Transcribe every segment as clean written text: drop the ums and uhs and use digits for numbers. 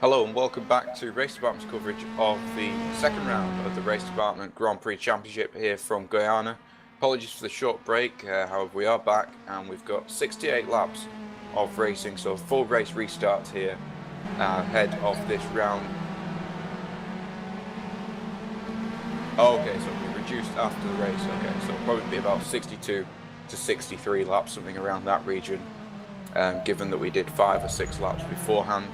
Hello and welcome back to Race Department's coverage of the second round of the Race Department Grand Prix Championship here from Goiania. Apologies for the short break, however we are back and we've got 68 laps of racing, so full race restart here ahead of this round. Okay, so we reduced after the race, okay, so it'll probably be about 62 to 63 laps, something around that region, given that we did 5 or 6 laps beforehand.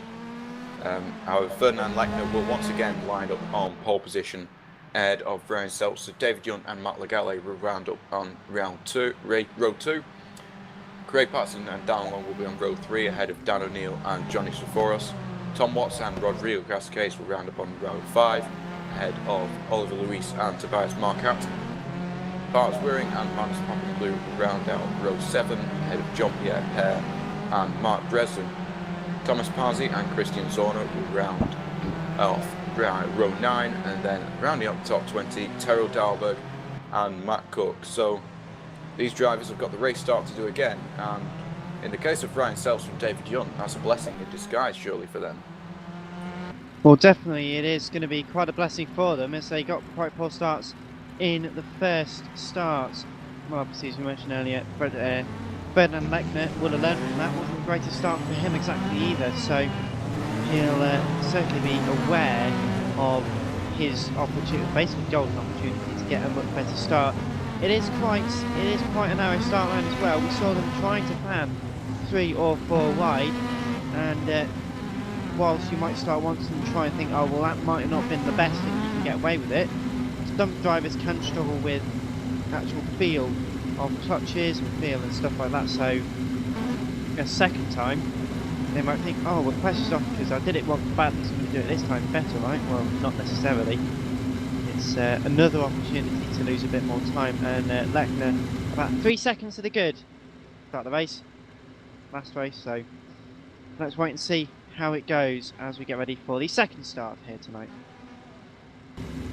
However, Ferdinand Lechner will once again line up on pole position ahead of Brian Seltzer. David Young and Matt Legale will round up on row 2. Craig Patterson and Dan Long will be on row 3 ahead of Dan O'Neill and Johnny Soforos. Tom Watts and Rodrigo Cascais will round up on row 5 ahead of Oliver Luis and Tobias Marquardt. Bart Swearing and Manus Papandreou will round out row 7 ahead of Jean-Pierre Père and Mark Breslin. Thomas Parsi and Christian Zorner will round off row 9, and then rounding up the top 20, Terrell Dahlberg and Matt Cook. So these drivers have got the race start to do again, and in the case of Ryan Seltzer and David Young, that's a blessing in disguise surely for them. Well, definitely it is going to be quite a blessing for them, as they got quite poor starts in the first start. Well, obviously, as we mentioned earlier, Ferdinand Lechner will have learned from that. Wasn't the greatest start for him exactly either, so he'll certainly be aware of his opportunity, basically golden opportunity to get a much better start. It is quite a narrow start line as well. We saw them trying to pan 3 or 4 wide, and whilst you might start once and try and think, oh well, that might have not been the best and you can get away with it, some drivers can struggle with actual feel of clutches and feel and stuff like that, so a second time they might think, oh well, pressure's off because I did it once badly, so I'm going to do it this time better, right? Well, not necessarily. It's another opportunity to lose a bit more time, and Lechner about 3 seconds to the good start the race, last race, so let's wait and see how it goes as we get ready for the second start here tonight.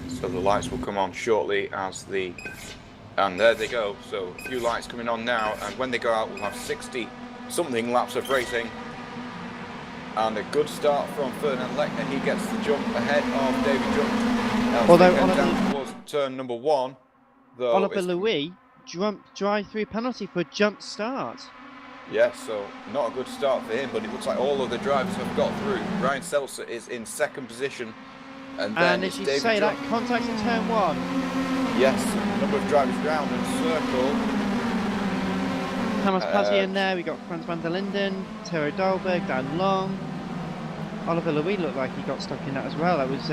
So the lights will come on shortly and there they go. So a few lights coming on now, and when they go out we'll have 60 something laps of racing, and a good start from Ferdinand Lechner. He gets the jump ahead of David Young. Although down towards turn number 1, Oliver Louis drive through penalty for a jump start. Yes, so not a good start for him, but it looks like all of the drivers have got through. Ryan Seltzer is in second position, and then as you David say, Young. that contact in turn 1. Yes, a number of drivers round and circle. Thomas Pazzi in there, we got Frans van der Linden, Terrell Dahlberg, Dan Long. Oliver Louis looked like he got stuck in that as well. That was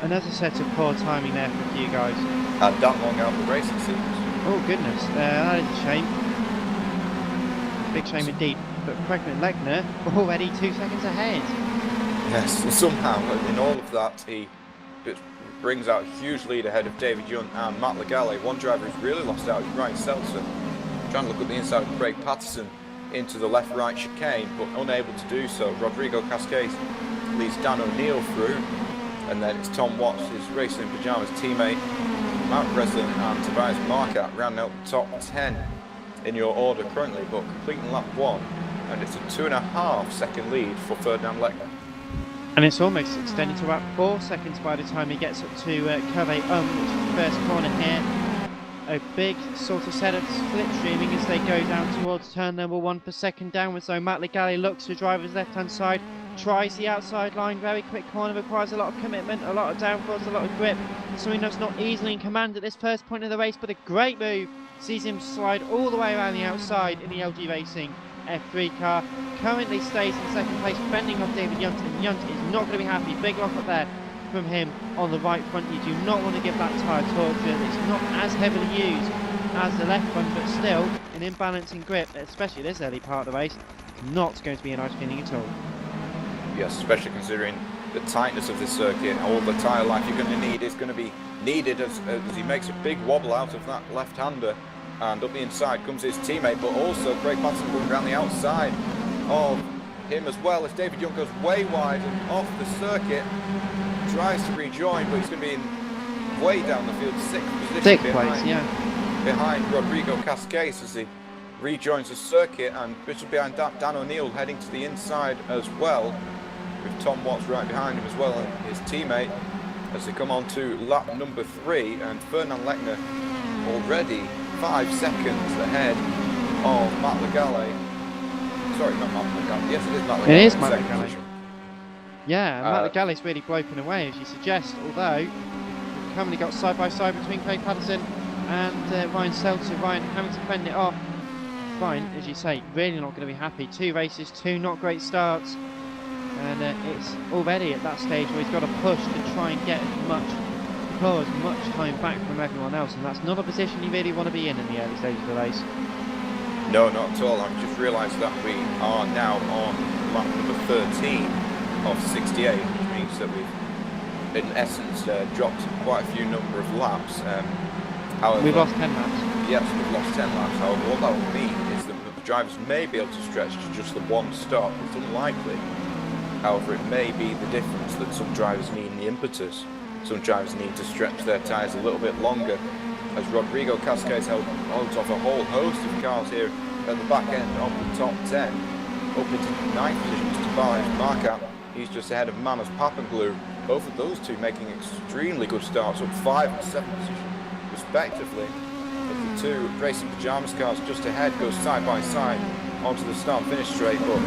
another set of poor timing there for a few guys. And Dan Long out of the race, it seems. Oh goodness, that is a shame. Big shame indeed. But Ferdinand Lechner already 2 seconds ahead. Yes, and somehow in all of that he brings out a huge lead ahead of David Young and Matt Legale. One driver who's really lost out is Ryan Seltzer, trying to look at the inside of Craig Patterson into the left-right chicane, but unable to do so. Rodrigo Cascais leads Dan O'Neill through, and then it's Tom Watts, his Racing in Pyjamas teammate, Matt Breslin and Tobias Marquardt rounding out the top 10 in your order currently, but completing lap 1, and it's a 2.5 second lead for Ferdinand Lechner. And it's almost extended to about 4 seconds by the time he gets up to Curve which is the first corner here. A big sort of set of slipstreaming as they go down towards turn number 1 for second downwards. So Matt Legale looks to driver's left-hand side, tries the outside line, very quick corner, requires a lot of commitment, a lot of downforce, a lot of grip. Something that's not easily in command at this first point of the race, but a great move. Sees him slide all the way around the outside in the LG Racing F3 car. Currently stays in second place, fending off David Yunt, and Yunt is not going to be happy. Big lock up there from him on the right front. You do not want to give that tyre torture. It's not as heavily used as the left one, but still an imbalance in grip, especially this early part of the race, not going to be a nice feeling at all. Yes, especially considering the tightness of this circuit. All the tyre life you're going to need is going to be needed as he makes a big wobble out of that left-hander. And up the inside comes his teammate, but also Craig Patterson going around the outside of him as well, as David Young goes way wide and off the circuit, tries to rejoin, but he's going to be in way down the field, 6th position behind Rodrigo Cascais as he rejoins the circuit, and just behind Dan O'Neill heading to the inside as well. with Tom Watts right behind him as well, and his teammate, as they come on to lap number 3, and Ferdinand Lechner already 5 seconds ahead of Matt Legale. Sorry, not Matt Legale. Yes, it is Matt Legale. It is Matt second Legale. position. Yeah, Matt Legale's really broken away, as you suggest, although we've currently got side by side between Craig Patterson and Ryan Seltzer. Ryan having to fend it off. Ryan, as you say, really not going to be happy. 2 races, 2 not great starts, and it's already at that stage where he's got to push to try and get claw as much time back from everyone else, and that's not a position you really want to be in the early stages of the race. No, not at all. I've just realised that we are now on lap number 13 of 68, which means that we've, in essence, dropped quite a few number of laps. However, We've lost 10 laps. Yes, we've lost 10 laps. However, what that will mean is that the drivers may be able to stretch to just the 1 stop. It's unlikely. However, it may be the difference that some drivers need in the impetus. Some drivers need to stretch their tyres a little bit longer, as Rodrigo Cascais held off a whole host of cars here at the back end of the top 10. Up into 9th position to Tobias Marquardt. He's just ahead of Manos Papandreou. Both of those two making extremely good starts, up 5 and 7th position respectively. As the 2 racing pyjamas cars just ahead go side by side onto the start finish straight, but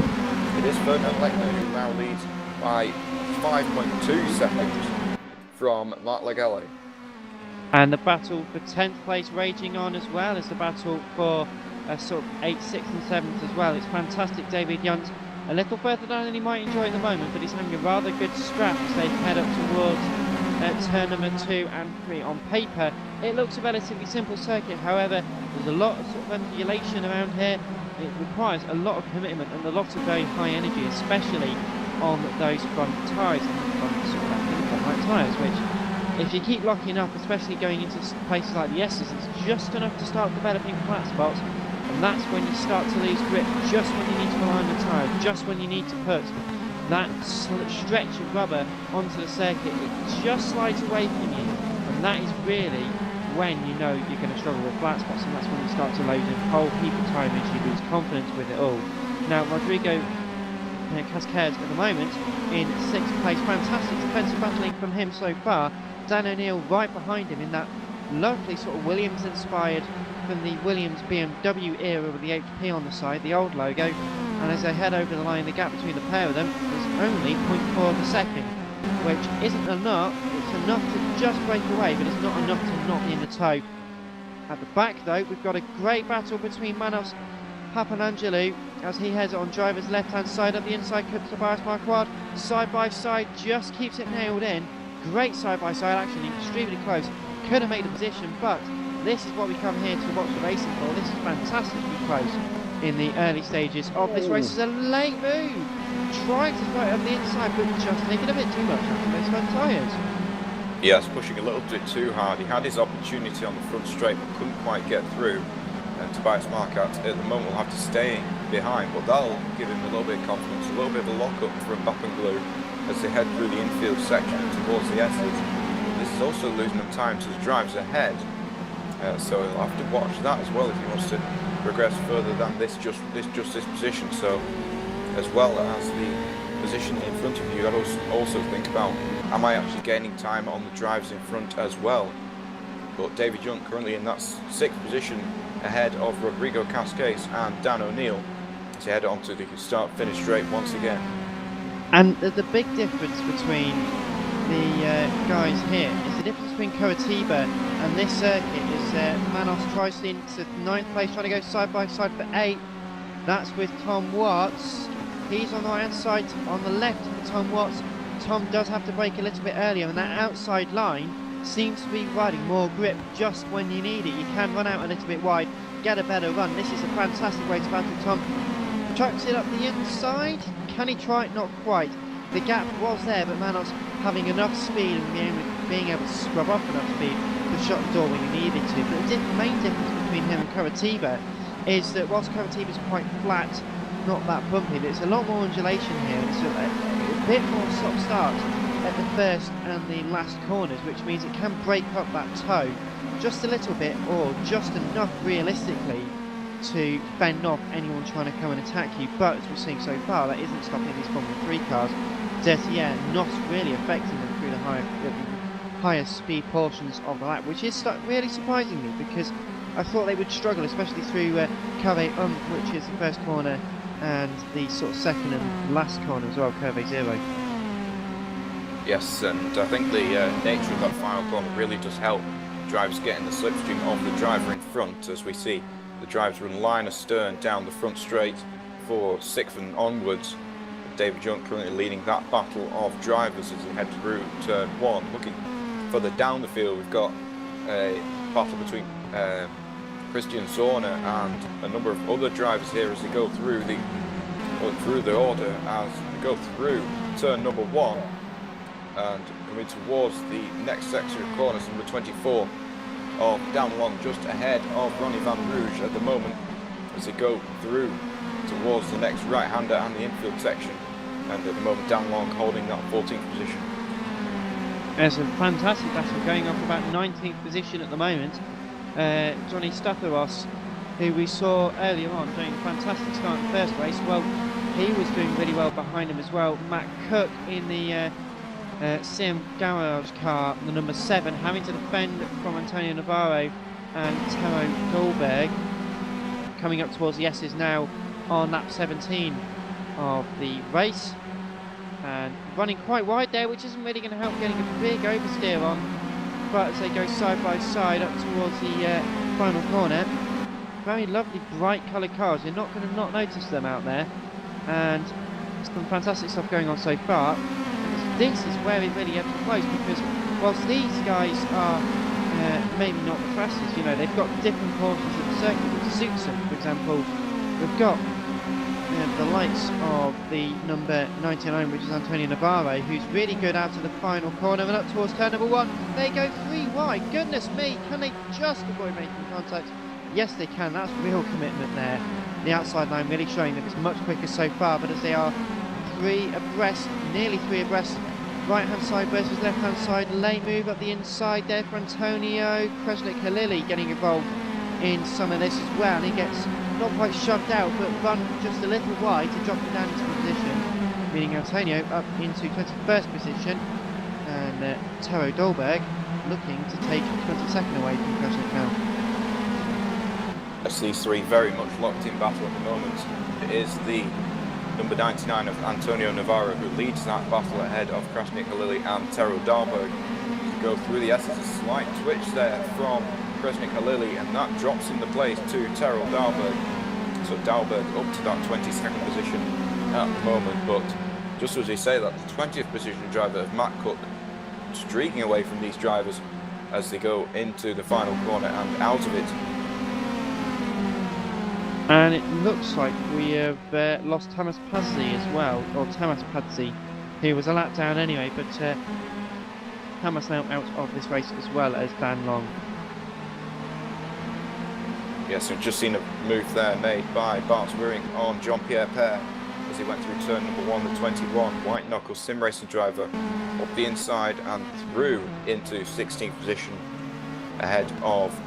it is Ferdinand Lechner who now leads by 5.2 seconds from Matt Legale. And the battle for 10th place raging on, as well as the battle for sort of 8th, 6th and 7th as well. It's fantastic. David Yunt a little further down than he might enjoy at the moment, but he's having a rather good scrap as they head up towards turn number 2 and 3. On paper, it looks a relatively simple circuit. However, there's a lot of sort of undulation around here. It requires a lot of commitment and a lot of very high energy, especially on those front tyres, front right tyres, which, if you keep locking up, especially going into places like the S's, it's just enough to start developing flat spots, and that's when you start to lose grip, just when you need to align the tyre, just when you need to put that stretch of rubber onto the circuit. It just slides away from you, and that is really when you know you're going to struggle with flat spots, and that's when you start to load in a whole heap of time as you lose confidence with it all. Now, Rodrigo Cascais at the moment in 6th place. Fantastic defensive battling from him so far. Dan O'Neill right behind him in that lovely sort of Williams inspired from the Williams BMW era with the HP on the side, the old logo. And as they head over the line, the gap between the pair of them is only 0.4 of a second, which isn't enough. It's enough to just break away, but it's not enough to not be in the tow. At the back though, we've got a great battle between Manos Papandreou as he heads on driver's left hand side. Up the inside comes Tobias Marquardt, side by side, just keeps it nailed in. Great side by side action, extremely close. Could have made a position, but this is what we come here to watch the racing for. This is fantastically close in the early stages of this race. It's a late move, trying to fight up the inside, but just taking a bit too much after those front tyres. Yes, pushing a little bit too hard. He had his opportunity on the front straight, but couldn't quite get through. And Tobias Marquardt at the moment will have to stay behind, but that'll give him a little bit of confidence, a little bit of a lock-up from Papandreou as they head through the infield section towards the S's. This is also losing him time to the drives ahead, so he'll have to watch that as well if he wants to progress further than this position. So, as well as the position in front of you, I'd also think about, am I actually gaining time on the drives in front as well? But David Young currently in that 6th position ahead of Rodrigo Cascais and Dan O'Neill as they head on to the start-finish straight once again. And the big difference between the guys here is the difference between Curitiba and this circuit is Manos tries to into 9th place, trying to go side by side for 8th. That's with Tom Watts. He's on the right hand side, on the left of Tom Watts. Tom does have to brake a little bit earlier, and that outside line seems to be riding more grip just when you need it. You can run out a little bit wide, get a better run. This is a fantastic way to battle Tom. Chucks it up the inside. Can he try it? Not quite. The gap was there, but Manos having enough speed and being able to scrub off enough speed to shut the door when he needed to. But the main difference between him and Curitiba is that whilst Curitiba is quite flat, not that bumpy, there's a lot more undulation here. It's a bit more stop-start at the first and the last corners, which means it can break up that toe just a little bit, or just enough realistically to fend off anyone trying to come and attack you, but as we're seeing so far, that isn't stopping these Formula 3 cars. Dirty air not really affecting them through the higher speed portions of the lap, which is really surprising me, because I thought they would struggle, especially through Curve which is the first corner, and the sort of second and last corner as well, Curve 0. Yes, and I think the nature of that final corner really does help drivers getting the slipstream of the driver in front, as we see the drivers run line astern down the front straight for 6th and onwards. David Junt currently leading that battle of drivers as they head through turn 1. Looking further down the field, we've got a battle between Christian Zorner and a number of other drivers here as they go through the order, as they go through turn number 1 and coming towards the next section of corners, number 24 of Dan Long, just ahead of Ronnie Van Rouge at the moment, as they go through towards the next right-hander and the infield section, and at the moment Dan Long holding that 14th position. There's a fantastic battle going on for about 19th position at the moment. Johnny Statharos, who we saw earlier on doing a fantastic start in the first race, well, he was doing really well behind him as well. Matt Cook in the CM Garage car, the number 7, having to defend from Antonio Navarro and Taro Goldberg, coming up towards the S's now on lap 17 of the race, and running quite wide there, which isn't really going to help getting a big oversteer on, but as they go side by side up towards the final corner, very lovely bright coloured cars, you're not going to not notice them out there, and some fantastic stuff going on so far. This is where it really ebbs and flows, because whilst these guys are maybe not the fastest, you know, they've got different portions of the circuit which suits them. For example, we've got the likes of the number 99, which is Antonio Navarro, who's really good out of the final corner and up towards turn number 1. They go 3 wide. Goodness me, can they just avoid making contact? Yes, they can. That's real commitment there. The outside line really showing that it's much quicker so far, but as they are 3 abreast, nearly 3 abreast, right hand side versus left hand side, lane move up the inside there for Antonio. Kresnik Halili getting involved in some of this as well. He gets not quite shoved out, but run just a little wide to drop him down into position, meaning Antonio up into 21st position, and Taro Dolberg looking to take 22nd away from Kresnik now. As these 3 very much locked in battle at the moment, it is the number 99 of Antonio Navarro who leads that battle ahead of Krasnik Halili and Taro Dalberg. To go through the S, there's a slight twitch there from Krasnik Halili, and that drops into place to Taro Dalberg. So Dalberg up to that 22nd position at the moment, but just as we say that, the 20th position driver of Matt Cook streaking away from these drivers as they go into the final corner and out of it. And it looks like we have lost Tamas Pazzi as well, or Tamas Pazzi, who was a lap down anyway, but Tamas now out of this race as well as Dan Long. Yes, we've just seen a move there made by Bart Wiering on Jean-Pierre Père as he went through turn number 1, the 21 white knuckle sim racing driver, up the inside and through into 16th position ahead of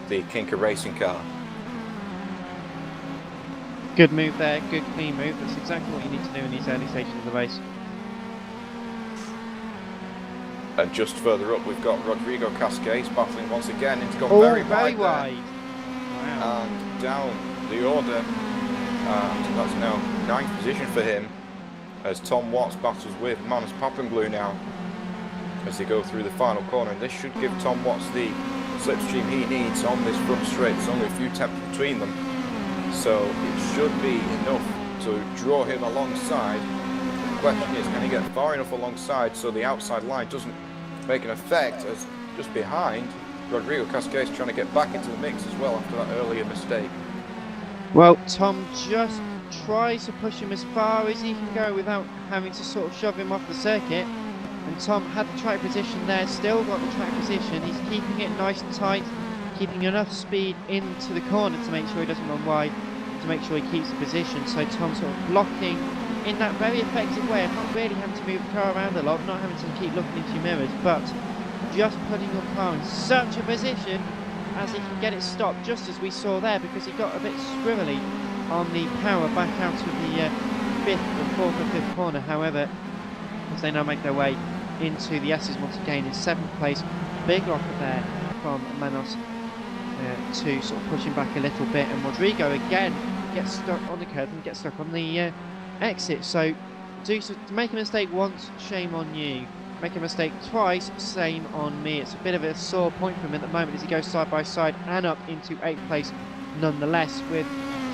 the Kinker racing car. Good move there, good clean move. That's exactly what you need to do in these early stages of the race. And just further up, we've got Rodrigo Cascais battling once again. It's gone very wide. Wow. And down the order. And that's now 9th position for him as Tom Watts battles with Manus Pappenglue now as they go through the final corner. And this should give Tom Watts the slipstream he needs on this front straight. There's only a few tenths between them, so it should be enough to draw him alongside. The question is, can he get far enough alongside so the outside line doesn't make an effect, as just behind Rodrigo Cascais trying to get back into the mix as well after that earlier mistake. Well, Tom just tries to push him as far as he can go without having to sort of shove him off the circuit, and Tom had the track position there, still got the track position. He's keeping it nice and tight, keeping enough speed into the corner to make sure he doesn't run wide, to make sure he keeps the position. So Tom sort of blocking in that very effective way of not really having to move the car around a lot, not having to keep looking into your mirrors, but just putting your car in such a position as he can get it stopped, just as we saw there, because he got a bit squirrely on the power back out of the fourth or fifth corner. However, as they now make their way into the S's once again in 7th place, big offer there from Manos to sort of push him back a little bit, and Rodrigo again gets stuck on the curb and gets stuck on the exit. So to make a mistake once, shame on you. Make a mistake twice, shame on me. It's a bit of a sore point for him at the moment as he goes side by side and up into 8th place nonetheless, with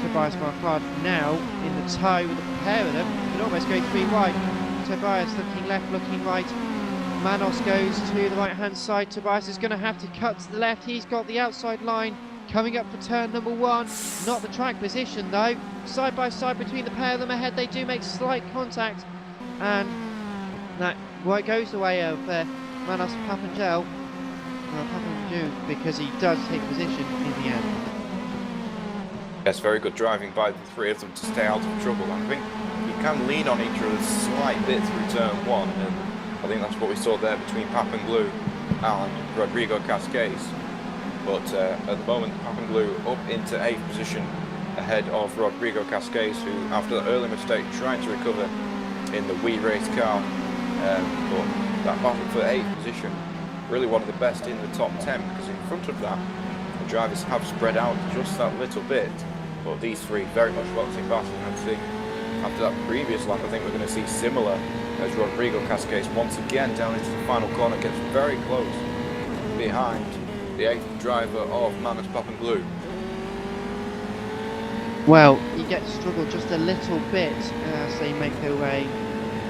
Tobias Marquardt now in the tow with a pair of them. Could almost go 3 wide. Tobias looking left, looking right. Manos goes to the right hand side. Tobias is going to have to cut to the left. He's got the outside line coming up for turn number 1. Not the track position though. Side by side between the pair of them ahead, they do make slight contact, and that goes the way of Manos Papandreou, because he does take position in the end. Yes, very good driving by the 3 of them to stay out of trouble. I think you can lean on each other a slight bit through turn 1, and I think that's what we saw there between Papandreou and Rodrigo Cascais. But at the moment, Papandreou up into 8th position ahead of Rodrigo Cascais, who, after the early mistake, tried to recover in the Wii race car. But that battle for 8th position, really one of the best in the top 10, because in front of that, the drivers have spread out just that little bit. But these 3 very much locked in battle, and I think after that previous lap, I think we're going to see similar, as Rodrigo Cascais once again down into the final corner, gets very close behind the 8th driver of Manos Papandreou. Well, he gets struggled just a little bit as they make their way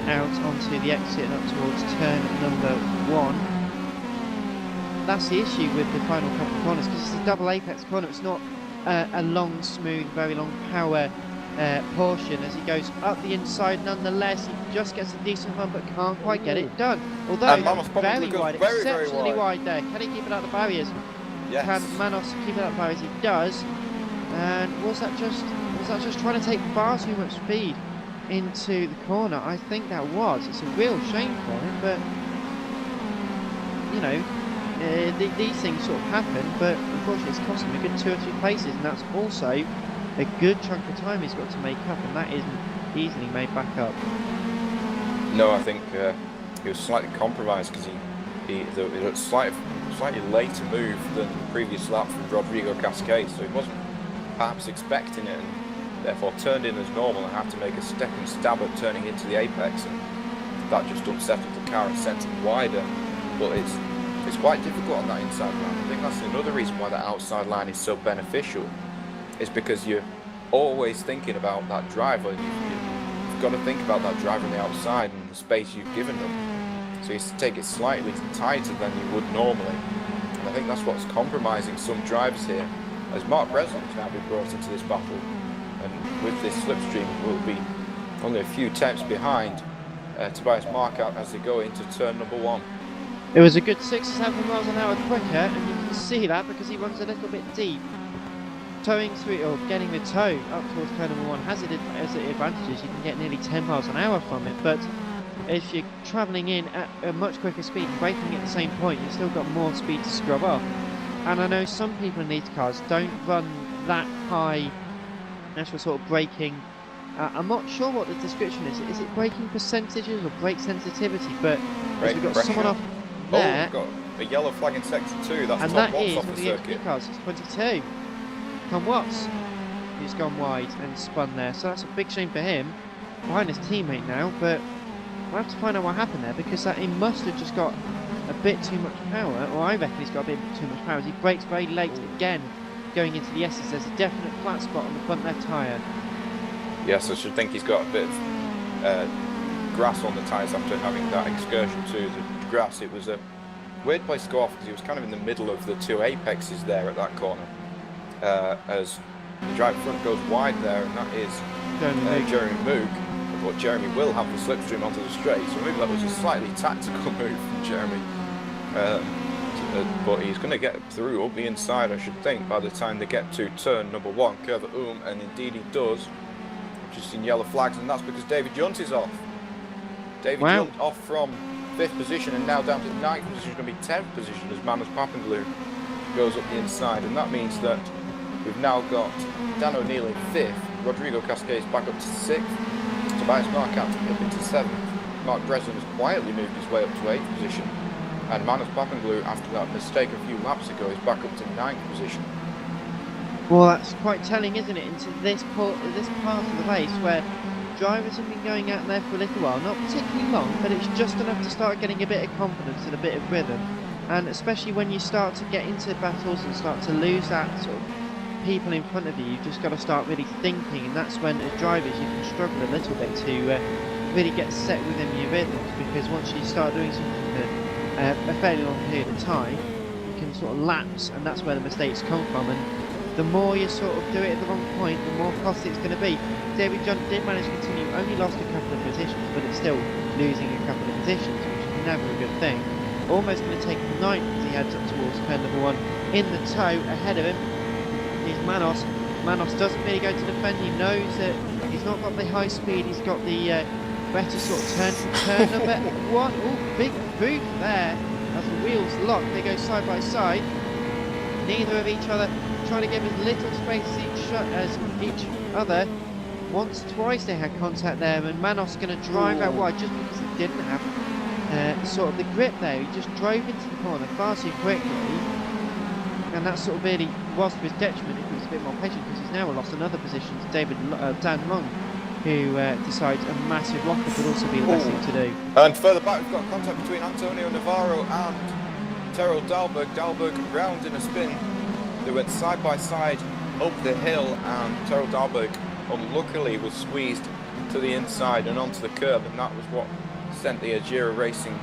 out onto the exit and up towards turn number 1. That's the issue with the final couple of corners, because it's a double apex corner. It's not a long, smooth, very long power portion as he goes up the inside. Nonetheless, he just gets a decent run but can't quite get it done. Although very wide, exceptionally wide there. Can he keep it out the barriers? Yes. Can Manos keep it out the barriers? He does. And was that just trying to take far too much speed into the corner? I think that was. It's a real shame for him, but you know, these things sort of happen. But unfortunately, it's cost him a good 2 or 3 places, and that's also a good chunk of time he's got to make up, and that isn't easily made back up. No, I think he was slightly compromised because it was slightly later move than the previous lap from Rodrigo Cascais, so he wasn't perhaps expecting it, and therefore turned in as normal and had to make a second stab at turning into the apex, and that just unsettled the car and sent him wider. But it's quite difficult on that inside line. I think that's another reason why that outside line is so beneficial, is because you're always thinking about that driver. You've got to think about that driver on the outside and the space you've given them. So you take it slightly tighter than you would normally. And I think that's what's compromising some drivers here, as Mark Breslin's now been brought into this battle. And with this slipstream, will be only a few tenths behind Tobias Marquardt as they go into turn number 1. It was a good 6 or 7 miles an hour quicker, and you can see that because he runs a little bit deep. Towing through, or getting the tow up towards turn number 1 has its advantages. You can get nearly 10 miles an hour from it, but if you're travelling in at a much quicker speed, braking at the same point, you've still got more speed to scrub off. And I know some people in these cars don't run that high actual sort of braking. I'm not sure what the description is. Is it braking percentages or brake sensitivity? But as we've got pressure. Someone off there, we've got a yellow flag in sector 2. That's and Tom that Watts is off one the of the circuit. XP cars. It's 22. Tom Watts, who's gone wide and spun there. So that's a big shame for him. Behind his teammate now, but we'll have to find out what happened there, because he must have just got a bit too much power, or I reckon he's got a bit too much power. As he brakes very late again, going into the S's. There's a definite flat spot on the front left tyre. Yes, I should think he's got a bit of grass on the tyres after having that excursion to the grass. It was a weird place to go off because he was kind of in the middle of the 2 apexes there at that corner. As the driver front goes wide there, and that is Jeremy Moog. But Jeremy will have the slipstream onto the straight, so maybe that was a slightly tactical move from Jeremy. But he's going to get through up the inside, I should think, by the time they get to turn number 1, Curve and indeed he does. Just in yellow flags, and that's because David Junt is off. David Junt off from 5th position and now down to 9th position, going to be 10th position as Manos Papandreou goes up the inside, and that means that we've now got Dan O'Neill in 5th, Rodrigo Cascais back up to 6th, Tobias Marquardt up into 7th, Mark Breslin has quietly moved his way up to 8th position, and Manos Papanglu, after that mistake a few laps ago, is back up to 9th position. Well, that's quite telling, isn't it, into this part of the race where drivers have been going out there for a little while, not particularly long, but it's just enough to start getting a bit of confidence and a bit of rhythm. And especially when you start to get into battles and start to lose that sort of people in front of you, you've just got to start really thinking, and that's when as drivers you can struggle a little bit to really get set within your rhythms, because once you start doing something for a fairly long period of time, you can sort of lapse, and that's where the mistakes come from. And the more you sort of do it at the wrong point, the more costly it's going to be. David John did manage to continue, only lost a couple of positions, but it's still losing a couple of positions, which is never a good thing. Almost going to take 9th as he heads up towards turn number 1. In the tow, ahead of him, is Manos. Manos doesn't really go to defend, he knows that he's not got the high speed, he's got the better sort of turn from turn number 1. Oh, big boot there, as the wheels lock, they go side by side, neither of each other trying to give as little space as each other. Once, twice they had contact there, and Manos going to drive out wide just because he didn't have sort of the grip there. He just drove into the corner far too quickly, and that sort of really was to his detriment if he was a bit more patient, because he's now lost another position to Dan Long, who decides a massive lockup would also be the best thing to do. And further back we've got contact between Antonio Navarro and Terrell Dahlberg. Dahlberg round in a spin. They went side by side up the hill, and Terrell Dahlberg unluckily was squeezed to the inside and onto the curb, and that was what sent the Ajira Racing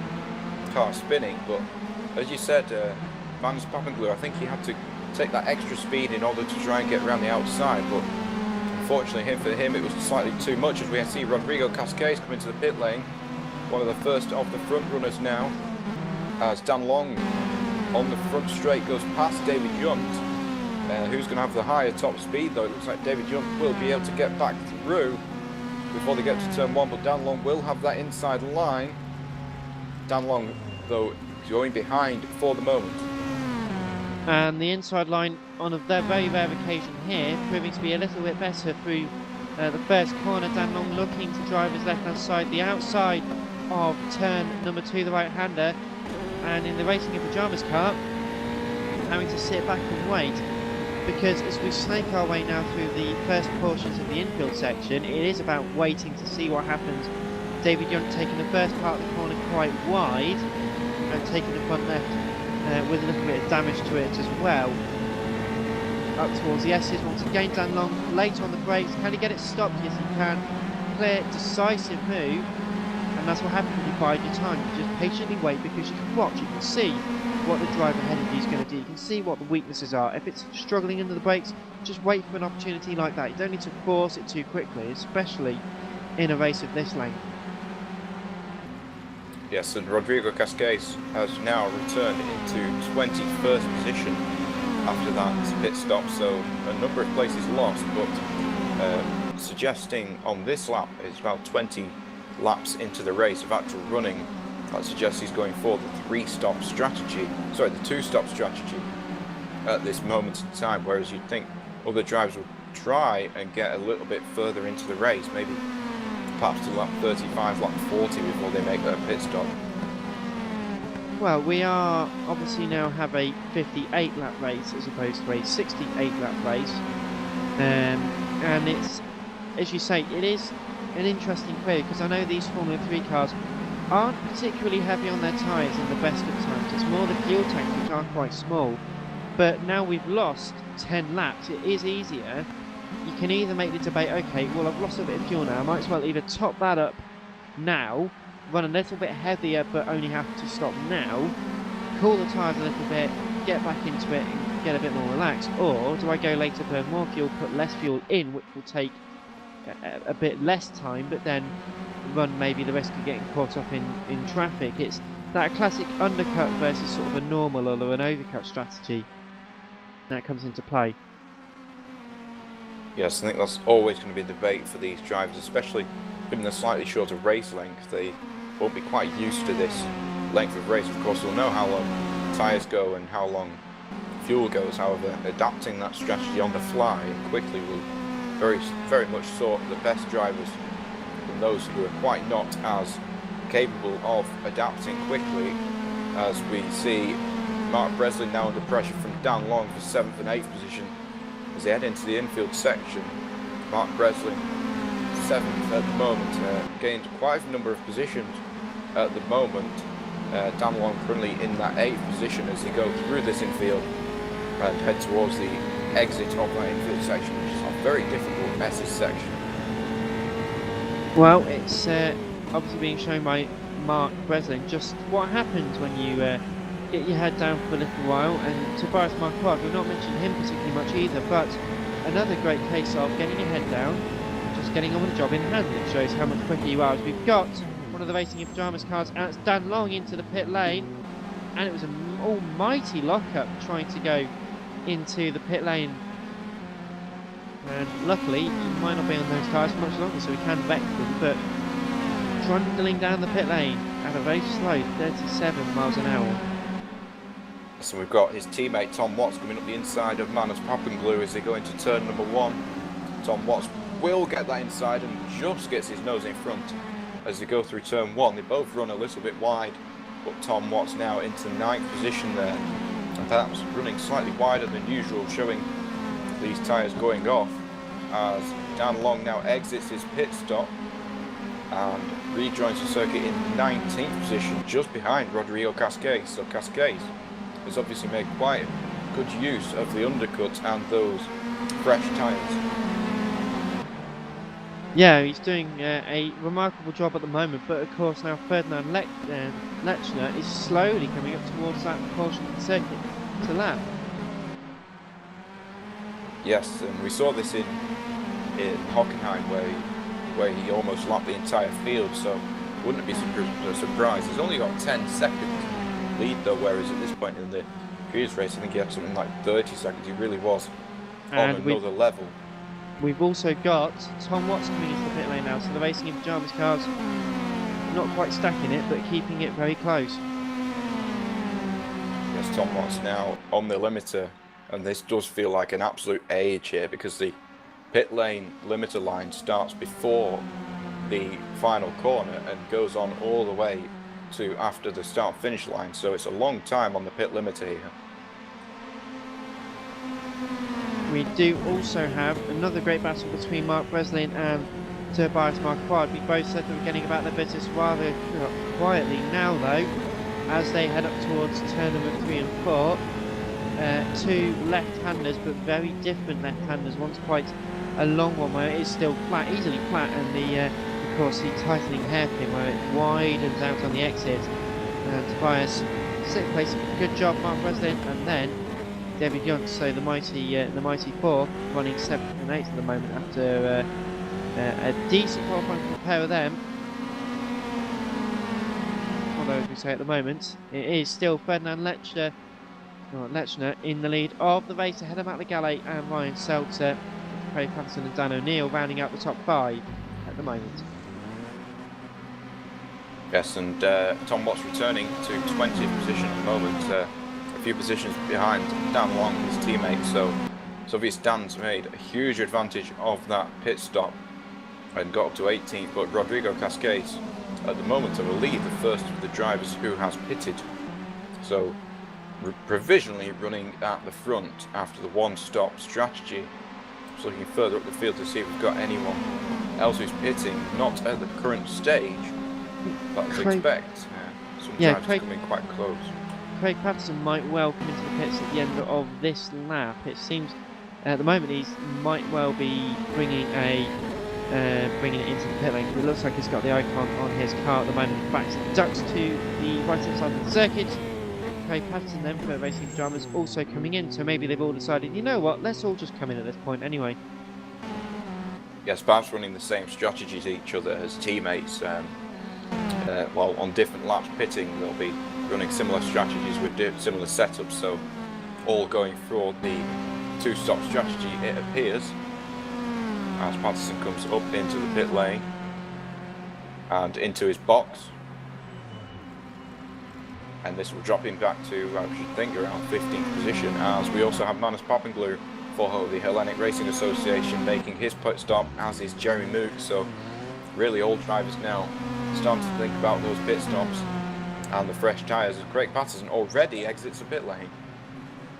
car spinning. But as you said, Manos Papanglu, I think he had to take that extra speed in order to try and get around the outside, but unfortunately for him it was slightly too much, as we see Rodrigo Cascais come into the pit lane, one of the first of the front runners now, as Dan Long on the front straight goes past David Junt. Who's going to have the higher top speed though? It looks like David Junt will be able to get back through before they get to turn 1, but Dan Long will have that inside line. Dan Long though going behind for the moment. And the inside line on a very rare occasion here, proving to be a little bit better through the first corner. Dan Long looking to drive his left hand side, the outside of turn number 2, the right hander, and in the Racing in Pyjamas car having to sit back and wait, because as we snake our way now through the first portions of the infield section, it is about waiting to see what happens. David Young taking the first part of the corner quite wide and taking the front left with a little bit of damage to it as well. Up towards the S's once again, Dan Long late on the brakes. Can he get it stopped? Yes he can. Clear, decisive move, and that's what happens when you bide your time. You just patiently wait, because you can watch, you can see what the driver ahead of you is going to do. You can see what the weaknesses are. If it's struggling under the brakes, just wait for an opportunity like that. You don't need to force it too quickly, especially in a race of this length. Yes, and Rodrigo Cascais has now returned into 21st position after that pit stop, so a number of places lost, but suggesting on this lap is about 20 laps into the race of actual running. That suggests he's going for the 2-stop strategy at this moment in time, whereas you'd think other drivers would try and get a little bit further into the race, maybe perhaps to lap 35, lap 40 before they make their pit stop. Well, we are obviously now have a 58 lap race as opposed to a 68 lap race, and it's, as you say, it is an interesting period, because I know these Formula 3 cars aren't particularly heavy on their tyres in the best of times. It's more the fuel tanks, which are quite small. But now we've lost 10 laps, it is easier. You can either make the debate, okay, well I've lost a bit of fuel now, I might as well either top that up now, run a little bit heavier but only have to stop now, cool the tyres a little bit, get back into it and get a bit more relaxed, or do I go later, burn more fuel, put less fuel in, which will take a bit less time, but then run maybe the risk of getting caught up in traffic. It's that classic undercut versus sort of a normal or an overcut strategy that comes into play. Yes, I think that's always going to be a debate for these drivers, especially given the slightly shorter race length. They won't be quite used to this length of race. Of course, they'll know how long tyres go and how long fuel goes. However, adapting that strategy on the fly quickly will very much sort the best drivers from those who are quite not as capable of adapting quickly, as we see Mark Breslin now under pressure from Dan Long for 7th and 8th position as they head into the infield section. Mark Breslin 7th at the moment, gained quite a number of positions at the moment. Dan Long currently in that 8th position as they go through this infield and head towards the exit of that infield section, which is a very difficult S's section. Well, it's obviously being shown by Mark Breslin just what happens when you get your head down for a little while. And Tobias Marquardt, we've not mentioned him particularly much either, but another great case of getting your head down, just getting on with the job in hand. It shows how much quicker you are. As we've got one of the Racing in Pyjamas cars, and it's Dan Long into the pit lane, and it was an almighty lockup trying to go into the pit lane. And luckily, he might not be on those tyres for much longer, so he can vector them, but trundling down the pit lane at a very slow 37 miles an hour. So we've got his teammate Tom Watts coming up the inside of Manus Pappenglue as they go into turn number 1. Tom Watts will get that inside and just gets his nose in front as they go through turn 1. They both run a little bit wide, but Tom Watts now into 9th position there, and perhaps running slightly wider than usual, showing these tyres going off as Dan Long now exits his pit stop and rejoins the circuit in 19th position, just behind Rodrigo Cascais. So Cascais has obviously made quite good use of the undercuts and those fresh tyres. Yeah, he's doing a remarkable job at the moment, but of course now Ferdinand Lechner is slowly coming up towards that portion of the circuit to lap. Yes, and we saw this in Hockenheim where he almost lapped the entire field, so wouldn't be surprised. He's only got 10 seconds lead though, whereas at this point in the previous race I think he had something like 30 seconds. He really was on another level. We've also got Tom Watts coming into the pit lane now, so the Racing in Pyjamas cars not quite stacking it, but keeping it very close. Yes, Tom Watts now on the limiter, and this does feel like an absolute age here because the pit lane limiter line starts before the final corner and goes on all the way to after the start finish line, so it's a long time on the pit limiter here. We do also have another great battle between Mark Breslin and Tobias Marquardt. We both said they were getting about their business rather quietly now though, as they head up towards turn number 3 and 4. Two left-handers, but very different left-handers. One's quite a long one where it is still flat, easily flat, and of course the tightening hairpin where it widens out on the exit. Tobias 6th place, good job Mark Breslin, and then David Yuntz, so the mighty four, running 7th and 8th at the moment after a decent qualifying from a pair of them. Although, as we say at the moment, it is still Ferdinand Lechner in the lead of the race ahead of Matt Legale and Ryan Seltzer, Craig Patterson and Dan O'Neill rounding out the top 5 at the moment. Yes, and Tom Watts returning to 20th position at the moment, a few positions behind Dan Long, his teammate, so it's obvious Dan's made a huge advantage of that pit stop and got up to 18th, but Rodrigo Cascais at the moment, I believe, the first of the drivers who has pitted, so provisionally running at the front after the one-stop strategy. Just looking further up the field to see if we've got anyone else who's pitting, not at the current stage, but as expect. Some drivers coming quite close. Craig Patterson might well come into the pits at the end of this lap. It seems at the moment he might well be bringing it into the pit lane. It looks like he's got the icon on his car at the moment. In fact, it ducks to the right hand side of the circuit. Craig Patterson then for Racing Pyjamas also coming in, so maybe they've all decided, you know what, let's all just come in at this point anyway. Yes, perhaps running the same strategy as each other as teammates. While on different laps pitting, they'll be running similar strategies with similar setups, so all going for the two-stop strategy, it appears, as Patterson comes up into the pit lane and into his box. and this will drop him back to, I should think, around 15th position, as we also have Manus Pappenglue for the Hellenic Racing Association making his pit stop, as is Jerry Mook. So really all drivers now starting to think about those pit stops and the fresh tyres, as Craig Patterson already exits the pit lane.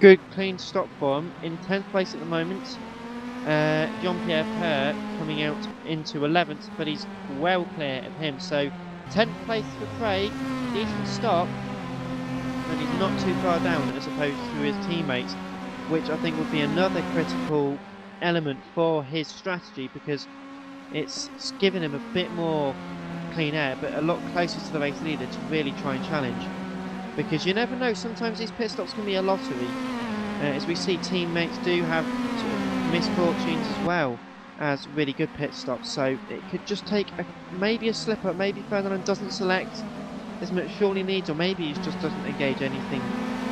Good clean stop for him. In 10th place at the moment. Jean-Pierre Pert coming out into 11th, but he's well clear of him. So 10th place for Craig, decent stop, and he's not too far down as opposed to his teammates, which I think would be another critical element for his strategy, because it's given him a bit more clean air, but a lot closer to the race leader to really try and challenge. Because you never know, sometimes these pit stops can be a lottery. As we see, teammates do have sort of misfortunes as well as really good pit stops, so it could just take maybe a slip up, maybe Ferdinand doesn't select as much fuel he needs, or maybe he just doesn't engage anything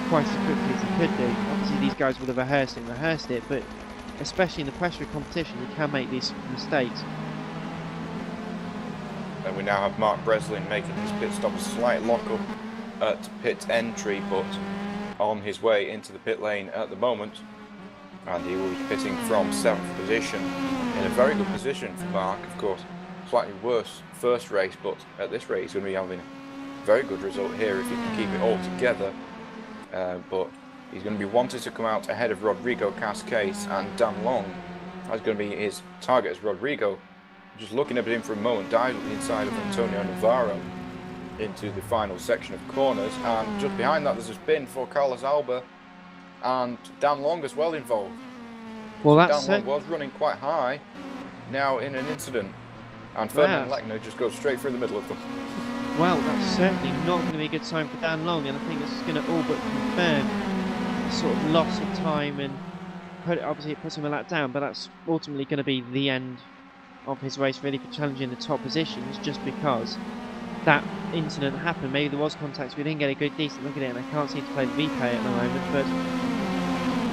quite as quickly as he could do. Obviously these guys would have rehearsed it, but especially in the pressure of competition, you can make these mistakes. And we now have Mark Breslin making his pit stop, a slight lock-up at pit entry, but on his way into the pit lane at the moment, and he will be pitting from 7th position, in a very good position for Mark. Of course, slightly worse first race, but at this rate he's going to be having a very good result here if he can keep it all together. But he's going to be wanting to come out ahead of Rodrigo Cascais, and Dan Long. That's going to be his target, as Rodrigo, just looking at him for a moment, dives at the inside of Antonio Navarro into the final section of corners, and just behind that there's a spin for Carlos Alba, and Dan Long as well involved. Well, so that's Dan Long was running quite high, now in an incident, and Ferdinand Lechner just goes straight through the middle of them. Well, that's certainly not going to be a good sign for Dan Long, and I think this is going to all but confirm the sort of loss of time, and obviously it puts him a lap down, but that's ultimately going to be the end of his race really for challenging the top positions, just because that incident happened. Maybe there was contact, we didn't get a good decent look at it, and I can't seem to play the replay at the moment, but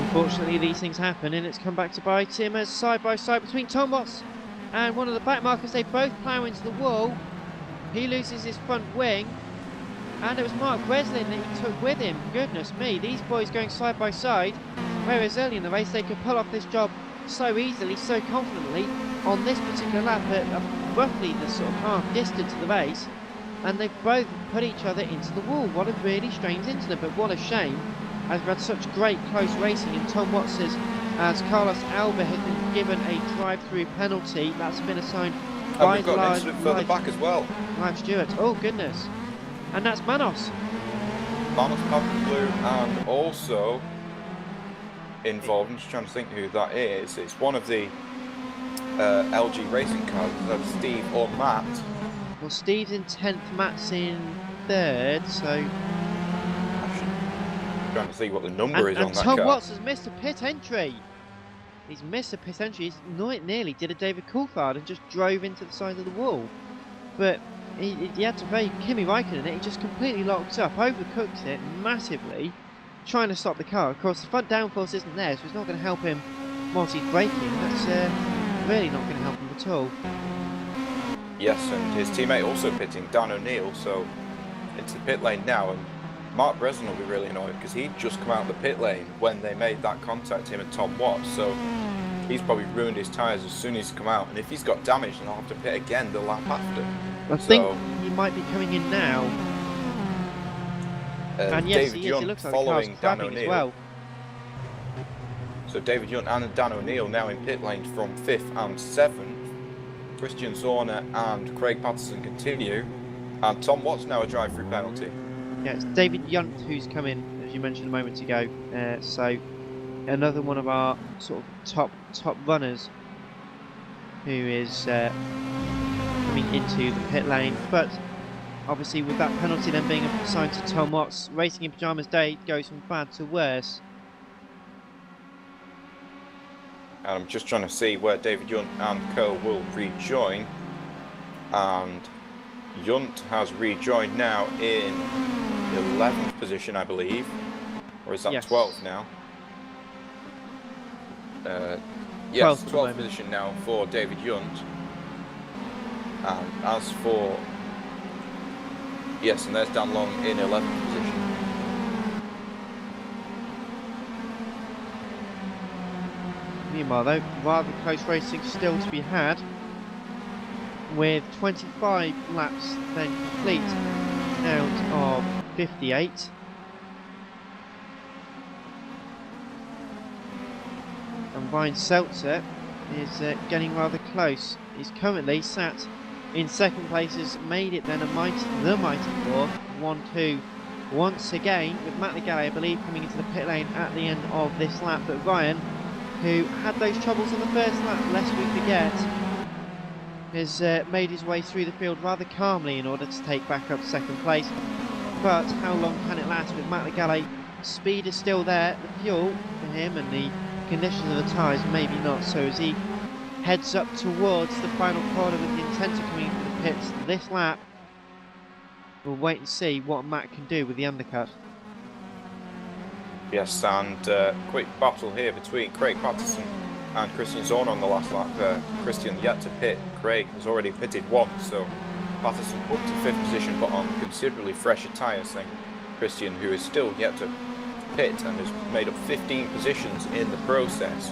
unfortunately these things happen, and it's come back to bite him as side by side between Tom Watts and one of the back markers. They both plough into the wall. He loses his front wing, and it was Mark Breslin that he took with him. Goodness me, these boys going side by side, whereas early in the race they could pull off this job so easily, so confidently on this particular lap at roughly the sort of half distance of the race, and they've both put each other into the wall. What a really strange incident, but what a shame, as we've had such great close racing. And Tom Watts says, as Carlos Alba has been given a drive-through penalty, that's been assigned by we've got an incident further back as well. Live Stewart, oh goodness, and that's Manos Pappenglue, and also involved, I'm just trying to think who that is. It's one of the LG racing cars, that's Steve or Matt. Well, Steve's in 10th, Matt's in 3rd, so... I'm trying to see what the number is on that car. And Tom Watts has missed a pit entry. He's missed a pit entry. He's nearly did a David Coulthard and just drove into the side of the wall. But he had to very Kimi Raikkonen it. He just completely locked up, overcooked it massively, trying to stop the car. Of course, the front downforce isn't there, so it's not going to help him whilst he's braking. That's really not going to help him at all. Yes, and his teammate also pitting, Dan O'Neill, so into the pit lane now, and Mark Breslin will be really annoyed because he'd just come out of the pit lane when they made that contact, him and Tom Watts, so he's probably ruined his tyres as soon as he's come out, and if he's got damage then I'll have to pit again the lap after. I think he might be coming in now. And yes, David he Young looks like following the car's Dan crabbing O'Neill. as well. So David Young and Dan O'Neill now in pit lanes from 5th and 7th. Christian Zorner and Craig Patterson continue, and Tom Watts now a drive-through penalty. Yeah, it's David Yunt who's come in, as you mentioned a moment ago. So another one of our sort of top runners who is coming into the pit lane. But obviously, with that penalty then being assigned to Tom Watts, Racing in Pyjamas Day goes from bad to worse. And I'm just trying to see where David Yunt and Curl will rejoin, and Yunt has rejoined now in 11th position, I believe, or is that 12th now? Yes, 12th position now for David Yunt. And as for, yes, and there's Dan Long in 11th position. Meanwhile though, rather close racing still to be had, with 25 laps then complete out of 58. And Ryan Seltzer is getting rather close. He's currently sat in second place, has made it then the mighty fourth, 1-2 once again, with Matt Legale, I believe, coming into the pit lane at the end of this lap. But Ryan, who had those troubles on the first lap, lest we forget, has made his way through the field rather calmly in order to take back up second place. But how long can it last with Matt Legale? Speed is still there, the fuel for him and the conditions of the tyres maybe not. So as he heads up towards the final corner with the intent of coming into the pits this lap, we'll wait and see what Matt can do with the undercut. Yes, and quick battle here between Craig Patterson and Christian Zorn on the last lap. Christian yet to pit. Craig has already pitted once, so Patterson up to 5th position but on considerably fresher tyres than Christian, who is still yet to pit and has made up 15 positions in the process.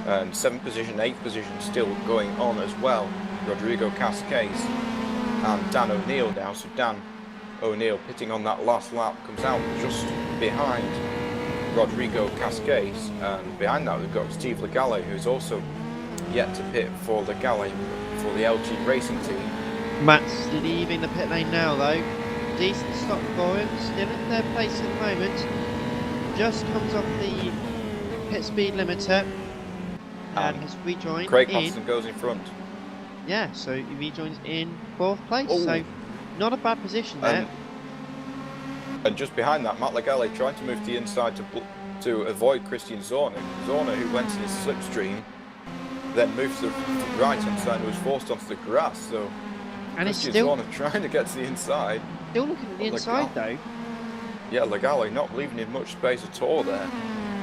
7th position, 8th position still going on as well. Rodrigo Cascais and Dan O'Neill now. So Dan O'Neill pitting on that last lap comes out just behind Rodrigo Cascais, and behind that we've got Steve Legale, who's also yet to pit for Legale for the LG Racing team. Matt's leaving the pit lane now though. Decent stop for him, still in third place at the moment. Just comes off the pit speed limiter and has rejoined. Craig Patterson goes in front. Yeah, so he rejoins in 4th place, Ooh. so not a bad position there. And just behind that, Matt Legale trying to move to the inside to avoid Christian Zorner. Zorner, who went in his slipstream, then moved to the right hand side and was forced onto the grass. So and Christian it's still Zorner trying to get to the inside. Still looking at the inside though. Yeah, Legale not leaving him much space at all there.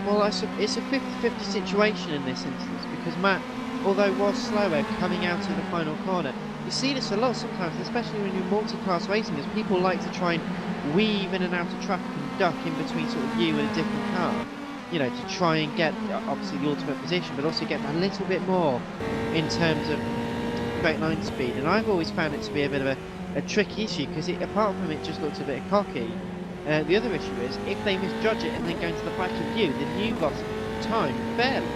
Well, it's a 50-50 situation in this instance, because Matt, although was slower coming out of the final corner, you see this a lot sometimes, especially when you're multi-class racing, as people like to try and weave in and out of traffic and duck in between sort of you and a different car, you know, to try and get obviously the ultimate position, but also get a little bit more in terms of straight line speed. And I've always found it to be a bit of a tricky issue, because apart from it just looks a bit cocky, the other issue is if they misjudge it and then go into the back of you, then you've lost time fairly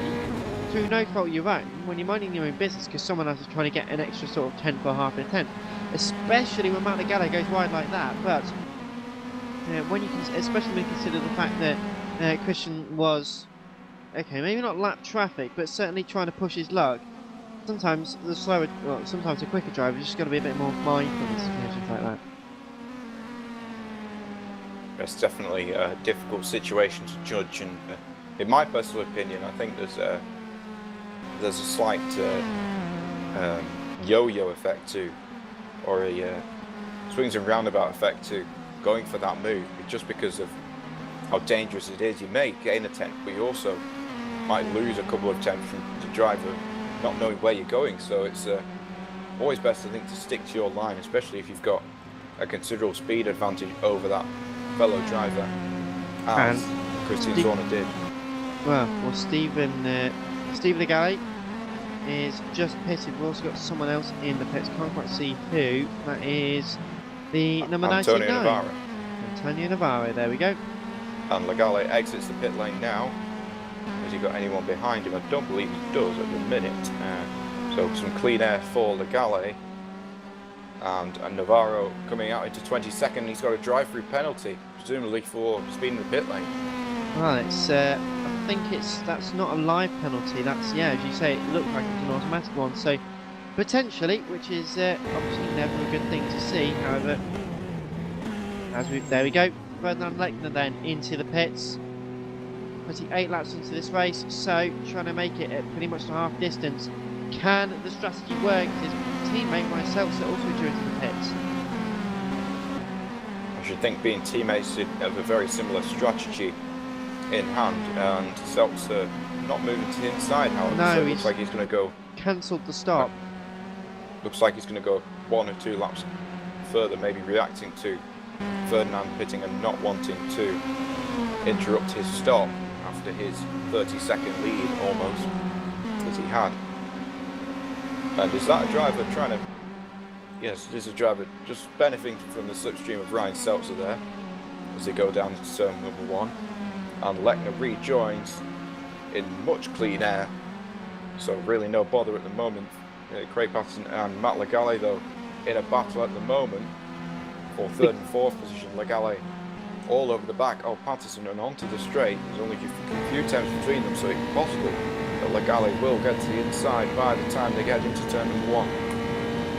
through no fault of your own when you're minding your own business, because someone else is trying to get an extra sort of 10 for half a tenth, especially when Matt Legale goes wide like that. But when you especially when you consider the fact that Christian was maybe not lap traffic, but certainly trying to push his luck. Sometimes sometimes the quicker driver just got to be a bit more mindful in situations like that. It's definitely a difficult situation to judge, and in my personal opinion, I think there's a slight yo-yo effect to, or a swings and roundabout effect to going for that move, just because of how dangerous it is. You may gain a tenth, but you also might lose a couple of tenths from the driver not knowing where you're going. So it's always best, I think, to stick to your line, especially if you've got a considerable speed advantage over that fellow driver, as Christian Zorner did. Well, Steve Legale is just pitted. We've also got someone else in the pits. Can't quite see who. That is the number 99. Antonio Navarro. There we go. And Legale exits the pit lane now. Has he got anyone behind him? I don't believe he does at the minute. So some clean air for Legale. And Navarro coming out into 22nd. He's got a drive-through penalty, presumably for speeding the pit lane. Well, it's I think that's not a live penalty. That's, yeah, as you say, it looked like it's an automatic one. So potentially, which is obviously never a good thing to see. However, there we go. Ferdinand Lechner then into the pits. 28 laps into this race, so trying to make it at pretty much the half distance. Can the strategy work? His teammate Ryan Seltzer also drew into the pits. I should think being teammates have a very similar strategy in hand, and Seltzer not moving to the inside, however. No, so it looks like he's going to go. Cancelled the stop. Looks like he's going to go 1 or 2 laps further, maybe reacting to Ferdinand pitting and not wanting to interrupt his stop after his 30-second lead almost. he had. And is that a driver trying to... Yes, it is a driver just benefiting from the slipstream of Ryan Seltzer there as they go down to turn number 1. And Lechner rejoins in much clean air, so really no bother at the moment. Craig Patterson and Matt Legale though in a battle at the moment for 3rd and 4th position. Legale all over the back of Patterson and onto the straight. There's only a few temps between them, so it's possible that Legale will get to the inside by the time they get into turn number 1.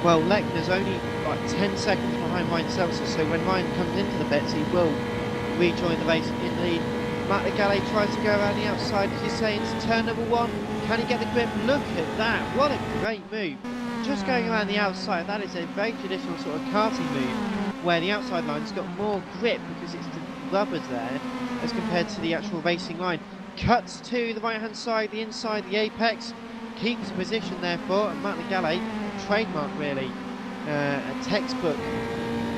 Well, Lechner's only like 10 seconds behind Ryan Seltzer, so when Ryan comes into the pits, he will rejoin the race in lead. Matt Legale tries to go around the outside, as you say, into turn number 1. Can he get the grip? Look at that! What a great move! Just going around the outside, that is a very traditional sort of karting move, where the outside line's got more grip because it's the rubbers there, as compared to the actual racing line. Cuts to the right hand side, the inside, the apex, keeps position therefore, and Matt Legale, trademark really, a textbook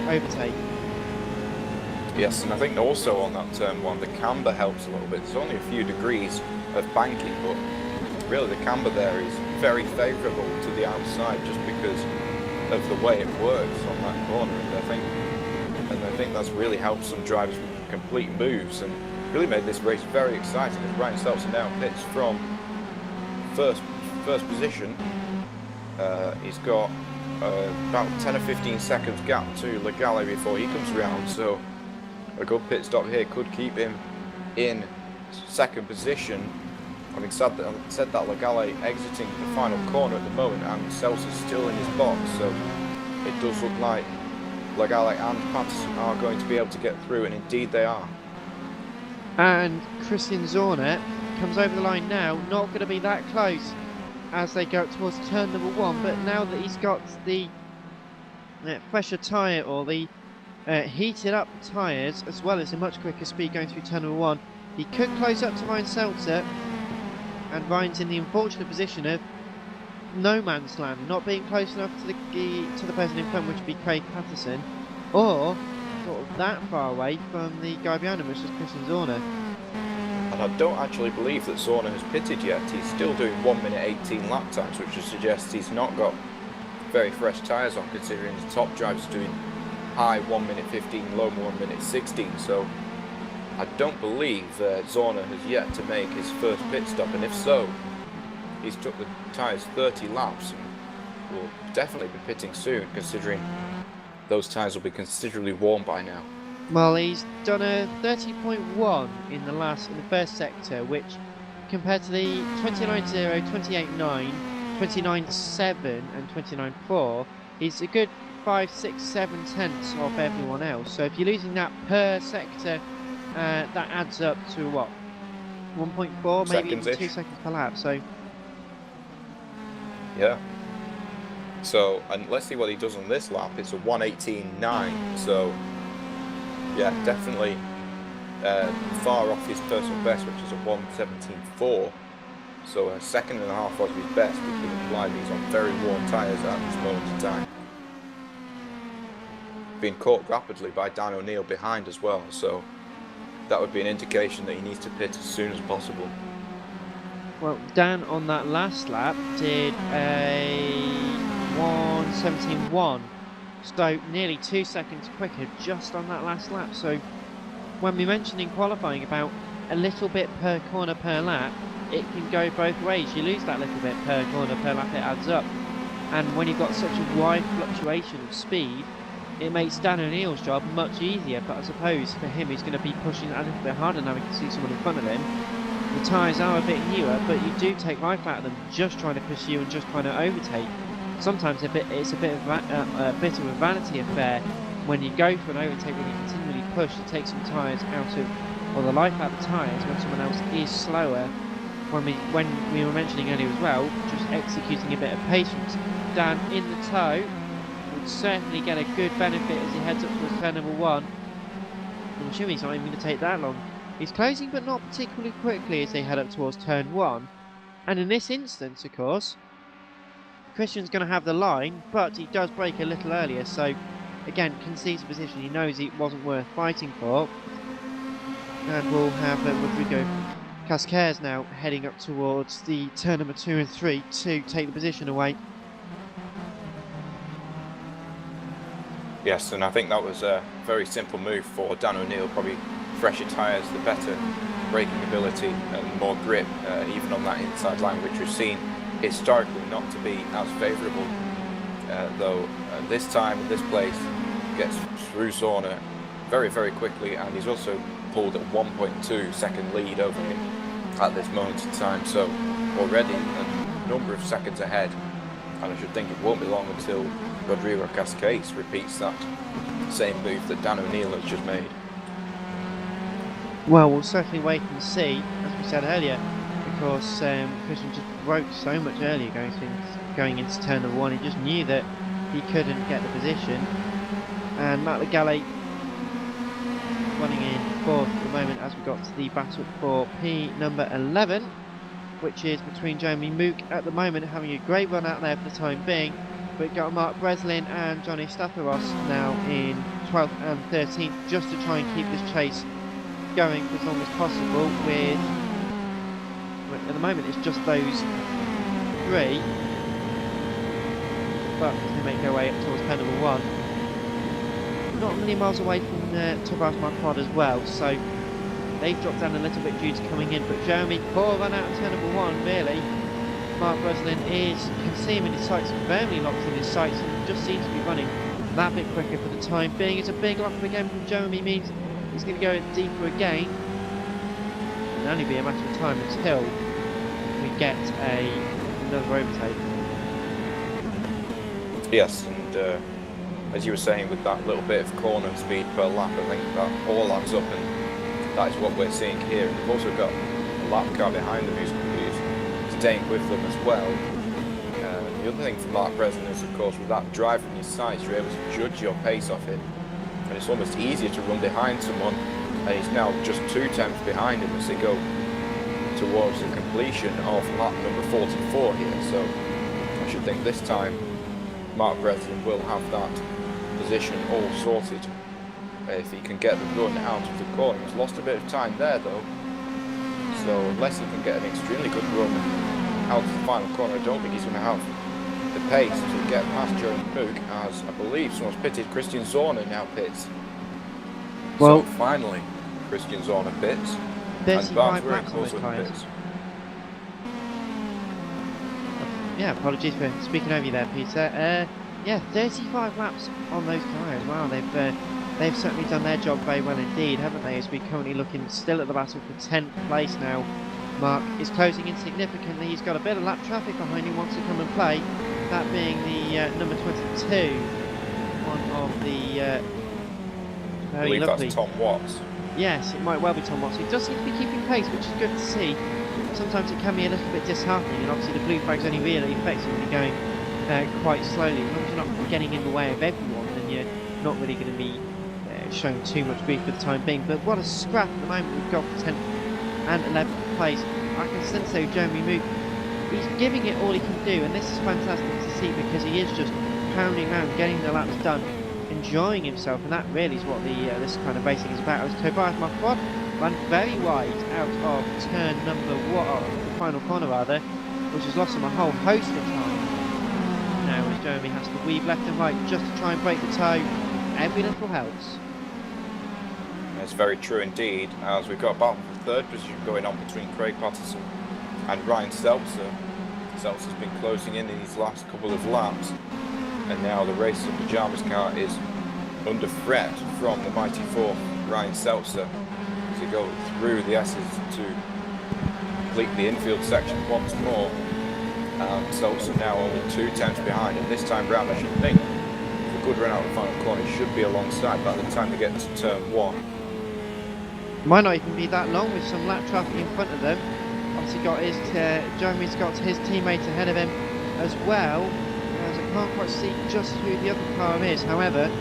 overtake. Yes, and I think also on that turn 1, the camber helps a little bit. There's only a few degrees of banking, but really the camber there is very favourable to the outside just because of the way it works on that corner. And I think that's really helped some drivers complete moves and really made this race very exciting. As Ryan Seltzer now pits from first position. He's got about 10 or 15 seconds gap to Legale before he comes around, so a good pit stop here could keep him in 2nd position. Having said that, Legale exiting the final corner at the moment, and Seltzer's still in his box, so it does look like Legale and Patterson are going to be able to get through, and indeed they are. And Christian Zorner comes over the line now, not going to be that close as they go towards turn number 1, but now that he's got the fresher tyre, or the heated up tyres, as well as a much quicker speed going through turn number 1, he could close up to Ryan Seltzer, and Ryan's in the unfortunate position of no man's land, not being close enough to the person in front, which would be Craig Patterson, or sort of that far away from the guy behind him, which is Christian Zorner. And I don't actually believe that Zorner has pitted yet. He's still doing 1 minute 18 lap times, which suggests he's not got very fresh tyres on, considering the top driver's doing high 1 minute 15, low 1 minute 16. So I don't believe that Zorner has yet to make his first pit stop, and if so, he's took the tyres 30 laps and will definitely be pitting soon, considering those tyres will be considerably worn by now. Well, he's done a 30.1 in the first sector, which compared to the 29.0, 28.9, 29.7 and 29.4, is a good 5, 6, 7 tenths of everyone else. So if you're losing that per sector, that adds up to what? 1.4, maybe even 2 seconds per lap. So yeah. So, and let's see what he does on this lap. It's a 1:18.9. So yeah, definitely far off his personal best, which is a 1:17.4. So a second and a half off his best, which would imply that he's on very worn tyres at this moment in time. Being caught rapidly by Dan O'Neill behind as well, so that would be an indication that he needs to pit as soon as possible. Well, Dan on that last lap did a 1:17.1, so nearly 2 seconds quicker just on that last lap. So when we mentioned in qualifying about a little bit per corner per lap, it can go both ways. You lose that little bit per corner per lap, it adds up. And when you've got such a wide fluctuation of speed, it makes Dan O'Neill's job much easier. But I suppose for him, he's going to be pushing a little bit harder now he can see someone in front of him. The tyres are a bit newer, but you do take life out of them just trying to pursue and just trying to overtake. Sometimes it's a bit of a vanity affair when you go for an overtake, when you continually push to take some tyres out of, or the life out of the tyres when someone else is slower. When we were mentioning earlier as well, just executing a bit of patience. Dan in the tow would certainly get a good benefit as he heads up towards turn number 1. I'm assuming he's not even going to take that long. He's closing, but not particularly quickly as they head up towards turn 1. And in this instance, of course, Christian's going to have the line, but he does brake a little earlier, so again, concedes position. He knows it wasn't worth fighting for. And we'll have Rodrigo Casquez now heading up towards the turn number 2 and 3 to take the position away. Yes, and I think that was a very simple move for Dan O'Neill. Probably fresher tyres, the better braking ability and more grip, even on that inside line, which we've seen historically not to be as favourable. Though this time, this place gets through Zorner very, very quickly, and he's also pulled a 1.2 second lead over him at this moment in time. So already a number of seconds ahead, and I should think it won't be long until Rodrigo Cascais repeats that same move that Dan O'Neill has just made. Well, we'll certainly wait and see, as we said earlier, because Christian just broke so much earlier going into turn number 1. He just knew that he couldn't get the position, and Matt Legale running in 4th at the moment as we got to the battle for P number 11, which is between Jeremy Mook at the moment, having a great run out there for the time being. We've got Mark Breslin and Johnny Statheros now in 12th and 13th, just to try and keep this chase going for as long as possible. With at the moment it's just those 3, but they make their way up towards turn number 1. Not a million miles away from Tobias Marquardt as well, so they've dropped down a little bit due to coming in. But Jeremy, poor run out of turn number 1, really. Mark Breslin can see him in his sights, firmly locked in his sights, and just seems to be running that bit quicker for the time being. It's a big lock again from Jeremy, means he's going to go deeper again. It'll only be a matter of time until we get another overtake. Yes, and as you were saying, with that little bit of corner speed per lap, I think that all adds up, and that is what we're seeing here. And we've also got a lap car behind them who's staying with them as well. The other thing for Mark Breslin is, of course, with that driver in your sights, you're able to judge your pace off it, and it's almost easier to run behind someone, and he's now just 2 tenths behind him as they go towards the completion of lap number 44 here. So I should think this time Mark Breslin will have that position all sorted if he can get the run out of the corner. He's lost a bit of time there though, so unless he can get an extremely good run out of the final corner, I don't think he's going to have the pace to get past Jeremy Mook, as I believe someone's pitted. Christian Zorner now pits. Well, so finally Christian Zorner pits, and 35 very laps on those close tyres. pits. Yeah, apologies for speaking over you there, Peter. Yeah, 35 laps on those tyres. Wow, they've certainly done their job very well indeed, haven't they? As we're currently looking still at the battle for 10th place now. Mark is closing in significantly. He's got a bit of lap traffic behind him, wants to come and play. That being the number 22, one of the I very believe lovely. that's Tom Watts. Yes, it might well be Tom Watts. He does seem to be keeping pace, which is good to see. Sometimes it can be a little bit disheartening, and obviously the blue flag's only really effectively going quite slowly. As long as you're not getting in the way of everyone, then you're not really going to be showing too much grief for the time being. But what a scrap at the moment we've got for 10th and 11th place. I can sense though Jeremy Mook, he's giving it all he can do, and this is fantastic to see, because he is just pounding around, getting the laps done, enjoying himself, and that really is what this kind of racing is about. As Tobias Marquardt ran very wide out of turn number 1, the final corner rather, which has lost him a whole host of time. Now as Jeremy has to weave left and right just to try and break the toe, every little helps. That's very true indeed, as we've got a battle for 3rd position going on between Craig Patterson and Ryan Seltzer. Seltzer's been closing in these last couple of laps, and now the race of Pyjamas car is under threat from the mighty 4th Ryan Seltzer as he goes through the S's to complete the infield section once more. Seltzer now only 2 tenths behind, and this time round I should think with a good run out of the final corner he should be alongside by the time they get to turn 1. Might not even be that long with some lap traffic in front of them. Obviously got his Jeremy's got his teammates ahead of him as well, as I can't quite see just who the other car is. However,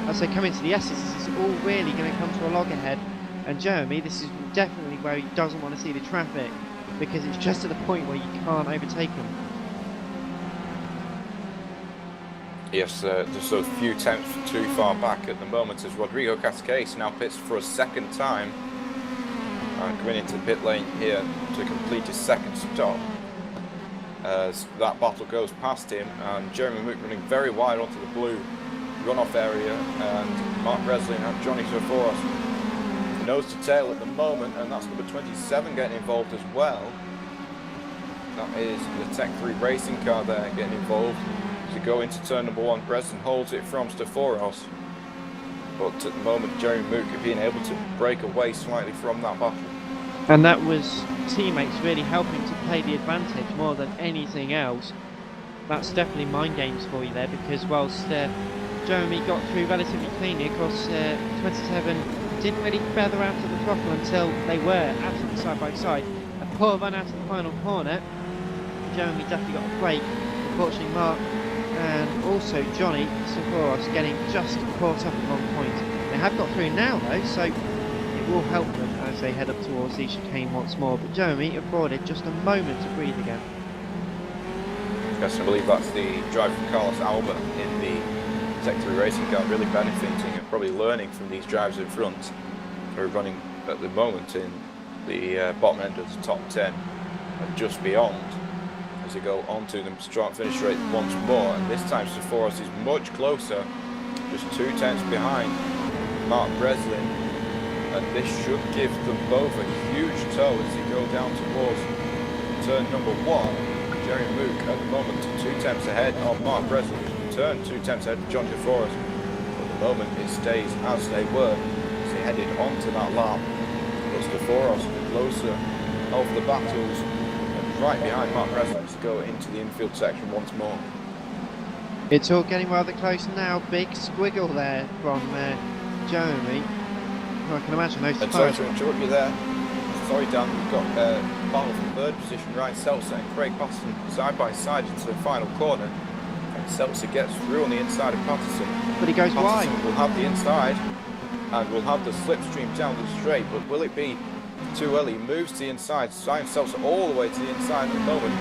as they come into the S's, this is all really going to come to a loggerhead, and Jeremy, this is definitely where he doesn't want to see the traffic, because it's just to the point where you can't overtake him. Yes, just a few tenths too far back at the moment as Rodrigo Cascais now pits for a 2nd time. and coming into the pit lane here to complete his second stop. As that battle goes past him, and Jeremy Mook running very wide onto the blue runoff area, and Mark Breslin and Johnny Soforos nose to tail at the moment, and that's number 27 getting involved as well. That is the Tech 3 racing car there getting involved to go into turn number 1. Breslin holds it from Steforos, but at the moment Jeremy Mook being able to break away slightly from that battle. And that was teammates really helping to play the advantage more than anything else. That's definitely mind games for you there, because whilst Jeremy got through relatively cleanly, of course 27 didn't really feather out of the throttle until they were absolutely side by side. A poor run out of the final corner. Jeremy definitely got a break. Unfortunately Mark and also Johnny Soforos getting just caught up at one point. They have got through now though, so it will help them as they head up towards the chicane once more, but Jeremy afforded just a moment to breathe again. Yes, I believe that's the driver from Carlos Alba in the Tech 3 racing car, really benefiting and probably learning from these drivers in front who are running at the moment in the bottom end of the top 10 and just beyond, as they go on to them start finish rate once more. And this time Soforos is much closer, just 2 tenths behind Mark Breslin. And this should give them both a huge tow as they go down towards turn number 1. Jerry Mook at the moment 2 tenths ahead of Mark Breslin, who's returned 2 tenths ahead of John DeForest. At the moment it stays as they were as they headed onto that lap. But DeForest closer of the battles and right behind Mark Breslin to go into the infield section once more. It's all getting rather close now. Big squiggle there from Jeremy. I can imagine those and sorry to interrupt you there. Sorry Dan, we've got battle from third position, Ryan Seltzer and Craig Patterson side by side into the final corner. And Seltzer gets through on the inside of Patterson. But he goes wide. Patterson will have the inside and will have the slipstream down the straight, but will it be too early? He moves to the inside, Ryan Seltzer all the way to the inside at the moment.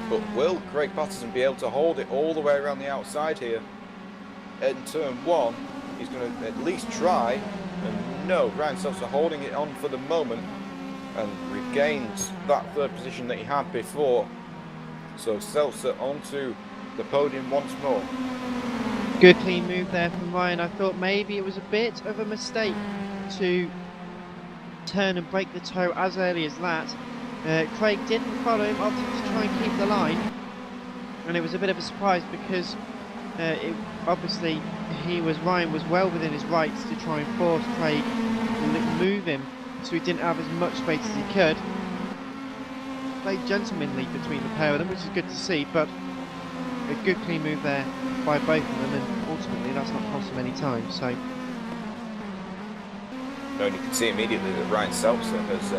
But will Craig Patterson be able to hold it all the way around the outside here? In turn 1, he's going to at least try. And no, Ryan Seltzer holding it on for the moment and regains that third position that he had before. So Seltzer onto the podium once more. Good clean move there from Ryan. I thought maybe it was a bit of a mistake to turn and break the toe as early as that. Craig didn't follow him, opted to try and keep the line, and it was a bit of a surprise because obviously Ryan was well within his rights to try and force Craig to move him, so he didn't have as much space as he could. Played gentlemanly between the pair of them, which is good to see, but a good clean move there by both of them, and ultimately that's not cost them any time. So, no, and you can see immediately that Ryan Seltzer has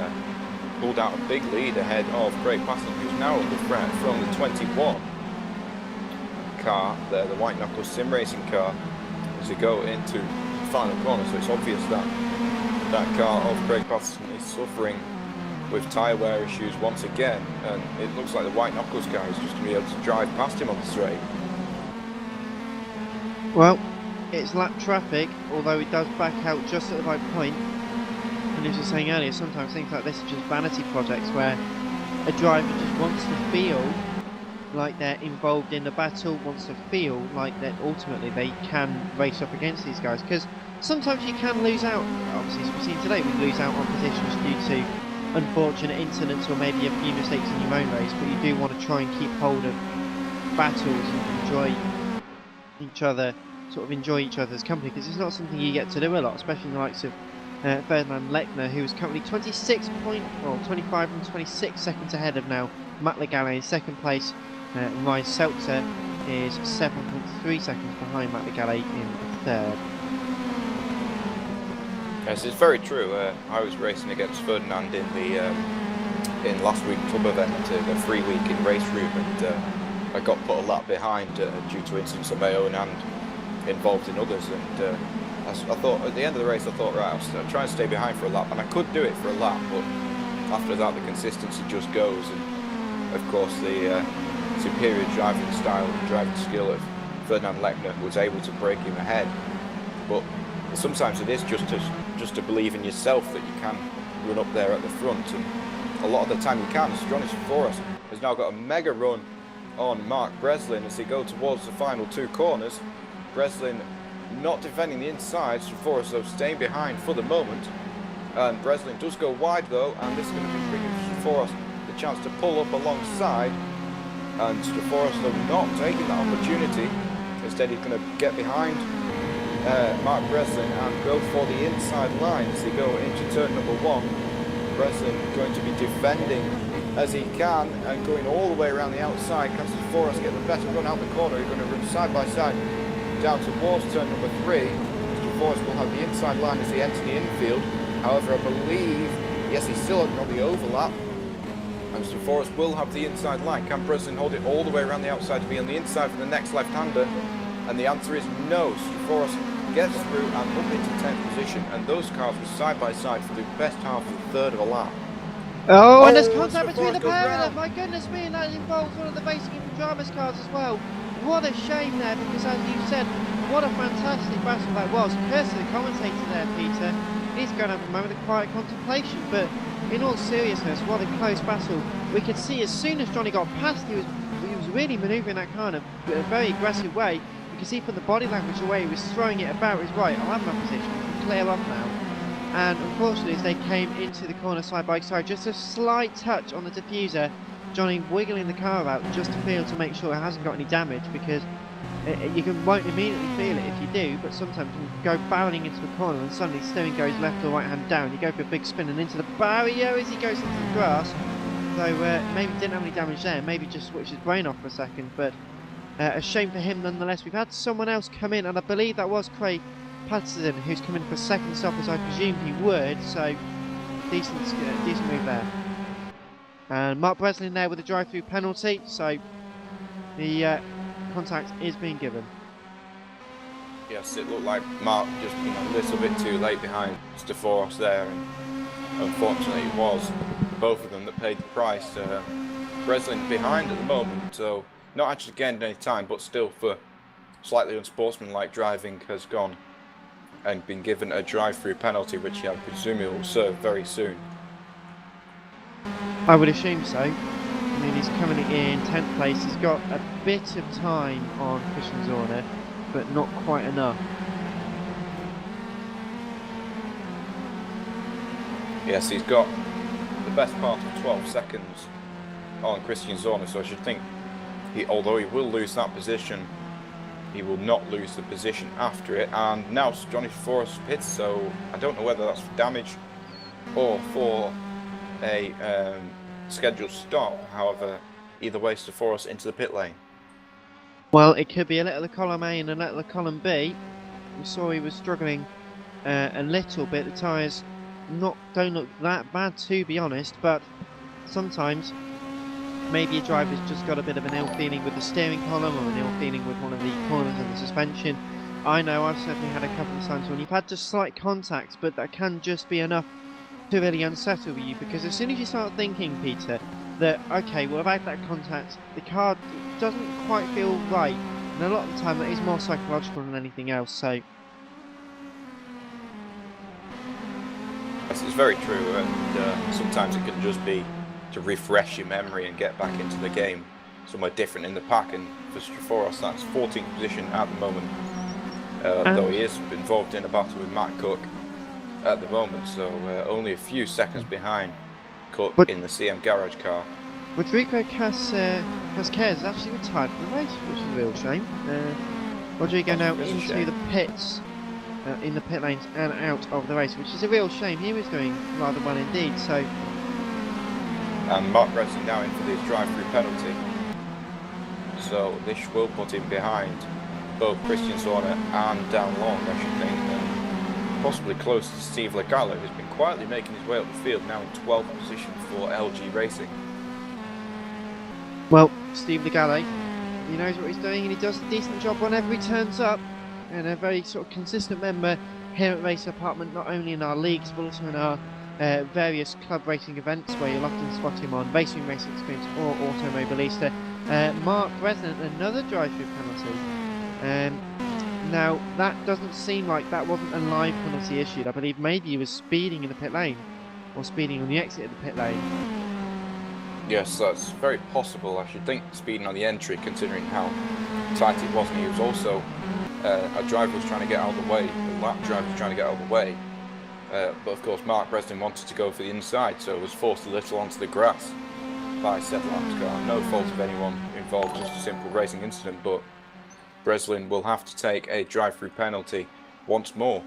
pulled out a big lead ahead of Craig Patterson, who's now on the threat from the 21 car there, the White Knuckles sim racing car, as they go into the final corner. So it's obvious that that car of Craig Patterson is suffering with tyre wear issues once again, and it looks like the White Knuckles car is just going to be able to drive past him on the straight. Well, it's lap traffic, although it does back out just at the right point. And as you were saying earlier, sometimes things like this are just vanity projects where a driver just wants to feel like they're involved in the battle, wants to feel like that ultimately they can race up against these guys, because sometimes you can lose out. Obviously, as we've seen today, we lose out on positions due to unfortunate incidents or maybe a few mistakes in your own race, but you do want to try and keep hold of battles and enjoy each other's company, because it's not something you get to do a lot, especially in the likes of Ferdinand Lechner, who is currently 25 and 26 seconds ahead of now Matt Legale in second place. Ryan Seltzer is 7.3 seconds behind Matt Legale in third. Yes, it's very true. I was racing against Ferdinand in the in last week's club event, the 3 week in race room, and I got put a lap behind due to incidents of my own and involved in others. And I thought at the end of the race, I thought, right, I'll try and stay behind for a lap, and I could do it for a lap, but after that the consistency just goes, and of course the superior driving style and driving skill of Ferdinand Lechner was able to break him ahead. But sometimes it is just to believe in yourself that you can run up there at the front, and a lot of the time he can. So Johnny Forrest has now got a mega run on Mark Breslin as they go towards the final 2 corners. Breslin not defending the inside, Forrest though staying behind for the moment. And Breslin does go wide though, and this is going to be bringing Forrest the chance to pull up alongside. And Forrest though not taking that opportunity. Instead he's going to get behind Mark Breslin and go for the inside line as they go into turn number 1. Breslin going to be defending as he can and going all the way around the outside. Can Forrest get the better run out the corner? He's going to run side by side down towards turn number 3. Mr. Forrest will have the inside line as he enters the infield. However, I believe, yes, he's still on the overlap. And Mr. Forrest will have the inside line. Can Breslin hold it all the way around the outside to be on the inside for the next left-hander? And the answer is no. Mr. Forrest gets through and up into 10th position, and those cars were side by side for the best half of the third of a lap. Oh, and there's contact between the goes pair of round. them. My goodness me, and that involves one of the Racing Dramas cars as well. What a shame there, because as you said, what a fantastic battle that was. Curse to the commentator there, Peter. He's going to have a moment of quiet contemplation, but in all seriousness, what a close battle. We could see as soon as Johnny got past, he was really manoeuvring that car in a very aggressive way. You can see from the body language the way he was throwing it about his right. I'll have my position, I can clear off now. And unfortunately, as they came into the corner side by side, just a slight touch on the diffuser, Johnny wiggling the car out just to feel to make sure it hasn't got any damage, because won't immediately feel it if you do, but sometimes you go barreling into the corner and suddenly steering goes left or right hand down. You go for a big spin and into the barrier as he goes into the grass. So maybe didn't have any damage there, maybe just switched his brain off for a second, but a shame for him nonetheless. We've had someone else come in, and I believe that was Craig Patterson, who's come in for a second stop as I presumed he would, so decent move there. And Mark Breslin there with a drive-through penalty, so the contact is being given. Yes, it looked like Mark just a little bit too late behind Mr. Forrest there, and unfortunately it was both of them that paid the price. Breslin behind at the moment, so not actually gained any time, but still for slightly unsportsmanlike driving has gone and been given a drive-through penalty, which I presume he will serve very soon. I would assume so. I mean, he's currently in 10th place. He's got a bit of time on Christian Zorner, but not quite enough. Yes, he's got the best part of 12 seconds on Christian Zorner, so I should think, although he will lose that position, he will not lose the position after it. And now Johnny Forrest pits, so I don't know whether that's for damage or for a scheduled stop. However, either way, Mr. Forrest into the pit lane. Well, it could be a little of column A and a little of column B. We saw he was struggling a little bit. The tyres don't look that bad, to be honest, but sometimes maybe a driver's just got a bit of an ill feeling with the steering column, or an ill feeling with one of the corners of the suspension. I know I've certainly had a couple of times when you've had just slight contact, but that can just be enough to really unsettle you, because as soon as you start thinking, Peter, that okay, well, about that contact, the car doesn't quite feel right, and a lot of the time that is more psychological than anything else. So Yes, it's very true, and sometimes it can just be to refresh your memory and get back into the game somewhere different in the pack. And for Forrest, that's 14th position at the moment, though he is involved in a battle with Matt Cook at the moment, so only a few seconds behind Cook in the CM Garage car. Rodrigo Casquez is actually retired from the race, which is a real shame. Rodrigo now into the pits, in the pit lanes and out of the race, which is a real shame. He was doing rather well indeed. So, and Mark Breslin now in for this drive-through penalty, so this will put him behind both Christian Zorner and Dan Long, I should think, and possibly close to Steve Legale, who's been quietly making his way up the field, now in 12th position for LG Racing. well, Steve Legale, he knows what he's doing, and he does a decent job whenever he turns up, and a very sort of consistent member here at Race Apartment, not only in our leagues but also in our various club racing events, where you'll often spot him on Racing Experience or Automobilista. Mark Breslin, another drive-through penalty. Now, that doesn't seem like that wasn't a live penalty issued. I believe maybe he was speeding in the pit lane. or speeding on the exit of the pit lane. Yes, that's very possible. I should think speeding on the entry, considering how tight it was, and he was also a driver was trying to get out of the way, a lap driver was trying to get out of the way. But of course, Mark Breslin wanted to go for the inside, so was forced a little onto the grass by said lap car. No fault of anyone involved, just a simple racing incident. But Breslin will have to take a drive-through penalty once more.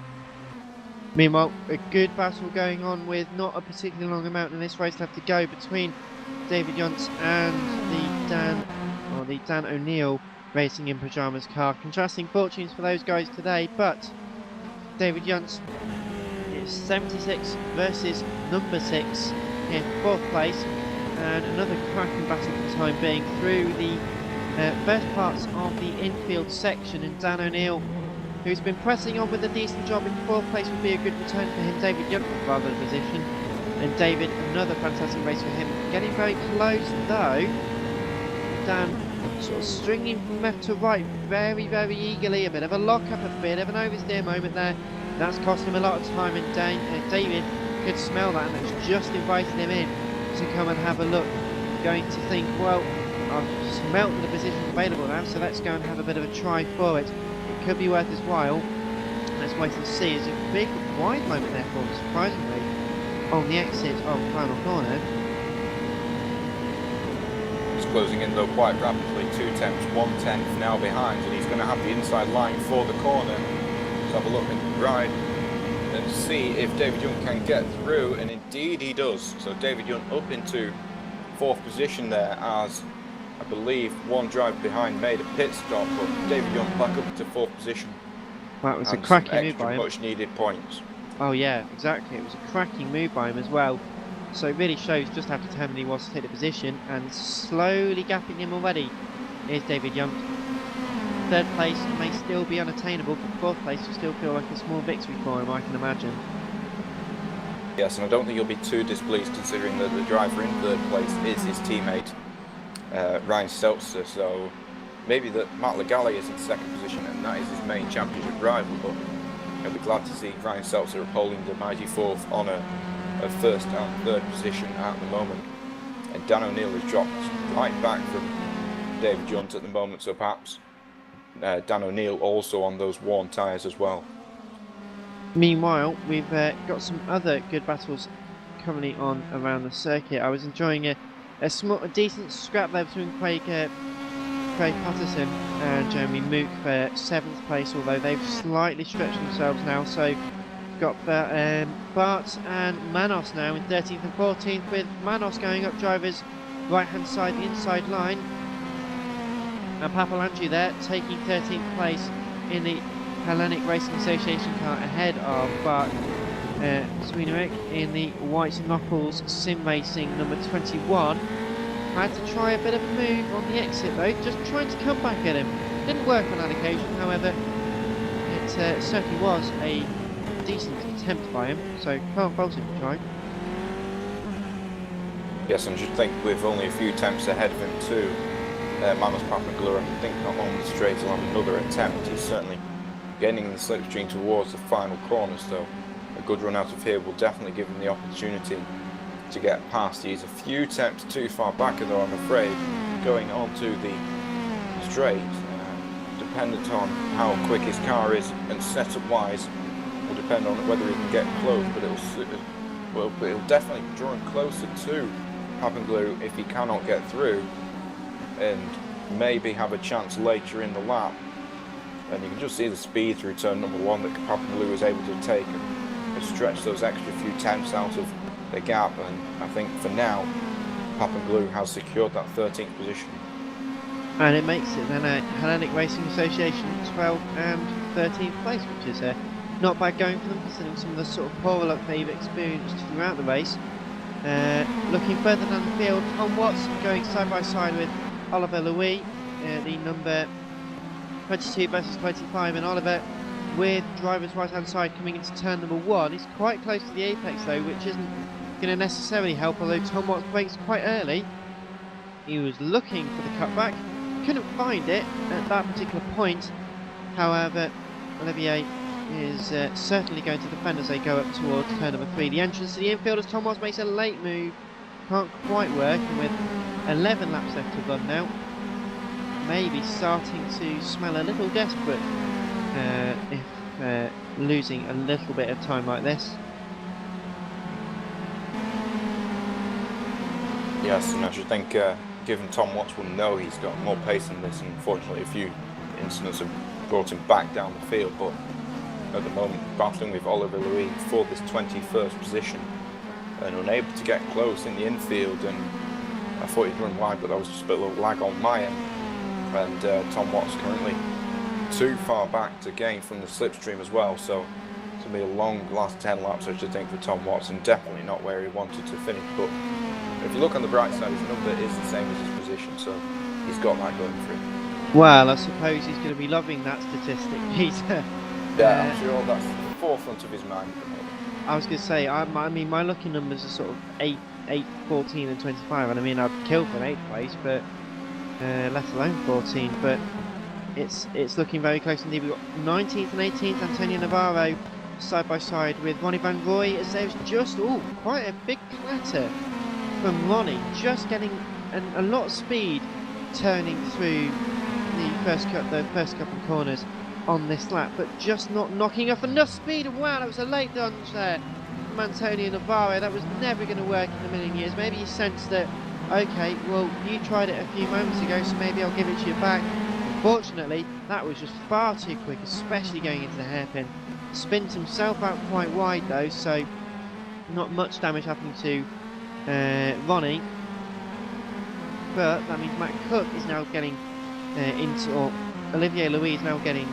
Meanwhile, a good battle going on with not a particularly long amount in this race left to go between David Yonts and the Dan O'Neill Racing in Pyjamas car. Contrasting fortunes for those guys today, but David Yonts is 76 versus number 6 in 4th place, and another cracking battle for the time being through the first parts of the infield section, and Dan O'Neill, who's been pressing on with a decent job in 4th place, would be a good return for him. David Yonts with rather the position, and David, another fantastic race for him. Getting very close though. Dan sort of stringing from left to right very, very eagerly. A bit of a lock-up, a bit of an oversteer moment there. That's cost him a lot of time, and David could smell that, and that's just invited him in to come and have a look. Going to think, well, I've smelt the position available now, so let's go and have a bit of a try for it. It could be worth his while. Let's wait and see. It's a big wide moment there for him, surprisingly, on the exit of the final corner. He's closing in though quite rapidly, 2 tenths, 1/10 now behind, and he's going to have the inside line for the corner. Let's have a look at the ride and see if David Young can get through, and indeed he does. So David Young up into 4th position there, as I believe one driver behind made a pit stop, but David Young back up into 4th position. That was a cracking move by him. Much needed points. Oh yeah, exactly. It was a cracking move by him as well. So it really shows just how determined he was to take the position, and slowly gapping him already is David Young. 3rd place may still be unattainable, but 4th place will still feel like a small victory for him, I can imagine. Yes, and I don't think he'll be too displeased considering that the driver in 3rd place is his teammate Ryan Seltzer, so maybe that Matt Legale is in 2nd position and that is his main championship rival, but he'll be glad to see Ryan Seltzer upholding the mighty 4th honour of 1st and 3rd position at the moment. And Dan O'Neill has dropped right back from David Yunt at the moment, so perhaps Dan O'Neill also on those worn tyres as well. Meanwhile, we've got some other good battles currently on around the circuit. I was enjoying a decent scrap there between Craig Patterson and Jeremy Mook for 7th place, although they've slightly stretched themselves now. So we've got Bart and Manos now in 13th and 14th, with Manos going up drivers right hand side, the inside line, and Papalandreou there taking 13th place in the Hellenic Racing Association car ahead of Bart Swinerick in the White Knuckles Sim Racing number 21. Had to try a bit of a move on the exit though, just trying to come back at him. Didn't work on that occasion, however, it certainly was a decent attempt by him, so can't fault him for trying. Yes, and I should think with only a few attempts ahead of him too, Manos Papalandreou, I think not on the straight will have another attempt. He's certainly gaining the slipstream towards the final corner, so a good run out of here will definitely give him the opportunity to get past. He's a few attempts too far back though, I'm afraid, going onto the straight, dependent on how quick his car is and setup wise will depend on whether he can get close, but it'll definitely draw him closer to Papalandreou if he cannot get through, and maybe have a chance later in the lap. And you can just see the speed through turn number 1 that Papalandreou was able to take and stretch those extra few tenths out of the gap, and I think for now Papalandreou has secured that 13th position. And it makes it then a Hellenic Racing Association 12th and 13th place, which is not bad going for them considering some of the sort of poor luck they've experienced throughout the race. Looking further down the field, Tom Watts going side by side with Oliver Louis, the number 22 versus 25, and Oliver with driver's right hand side coming into turn number 1. He's quite close to the apex though, which isn't going to necessarily help, although Tom Watts brakes quite early. He was looking for the cutback, couldn't find it at that particular point. However, Olivier is certainly going to defend as they go up towards turn number 3. The entrance to the infield as Tom Watts makes a late move. Can't quite work, and with 11 laps left to run now, maybe starting to smell a little desperate if losing a little bit of time like this. Yes, and I should think, given Tom Watts will know he's got more pace than this, and unfortunately a few incidents have brought him back down the field, but at the moment battling with Oliver Louis for this 21st position and unable to get close in the infield, and I thought he'd run wide, but that was just a bit of a lag on my end, and Tom Watts currently too far back to gain from the slipstream as well, so it's going to be a long last 10 laps I should think for Tom Watts, and definitely not where he wanted to finish. But if you look on the bright side, his number is the same as his position, so he's got that going for him. Well, I suppose he's going to be loving that statistic, Peter. Yeah, I'm sure that's the forefront of his mind. I was going to say, I mean, my lucky numbers are sort of 8, 14 and 25, and I mean, I'd kill for an 8th place, but let alone 14, but it's looking very close indeed. We've got 19th and 18th, Antonio Navarro, side by side with Ronnie Van Roy, as there's just, quite a big clatter from Ronnie, just getting a lot of speed turning through the first couple of corners on this lap, but just not knocking off enough speed. Wow, that was a late lunge there from Antonio Navarro. That was never going to work in a million years. Maybe you sense that, okay, well, you tried it a few moments ago, so maybe I'll give it to you back. Unfortunately, that was just far too quick, especially going into the hairpin. Spins himself out quite wide though, so not much damage happening to Ronnie. But that means Matt Cook is now getting or Olivier Louis is now getting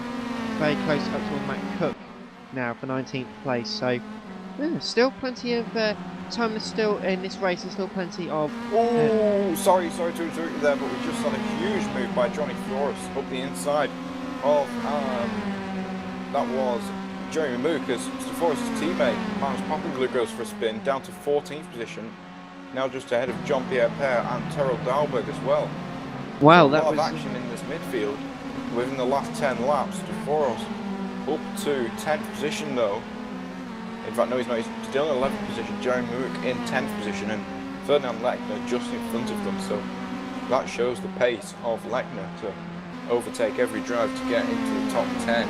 very close up to Matt Cook now for 19th place. So still plenty of time still in this race, and still plenty of. Sorry to interrupt you there, but we just saw a huge move by Johnny Flores up the inside of that was Jeremy Mookers. Flores' teammate Miles Pappenglue goes for a spin down to 14th position, now just ahead of Jean-Pierre Paire and Terrell Dahlberg as well. Wow, so that a lot was of action in this midfield within the last 10 laps. DeForos up to 10th position though. In fact, no, he's not. He's still in 11th position. Jeremy Mook in 10th position, and Ferdinand Lechner just in front of them. So that shows the pace of Lechner to overtake every drive to get into the top 10.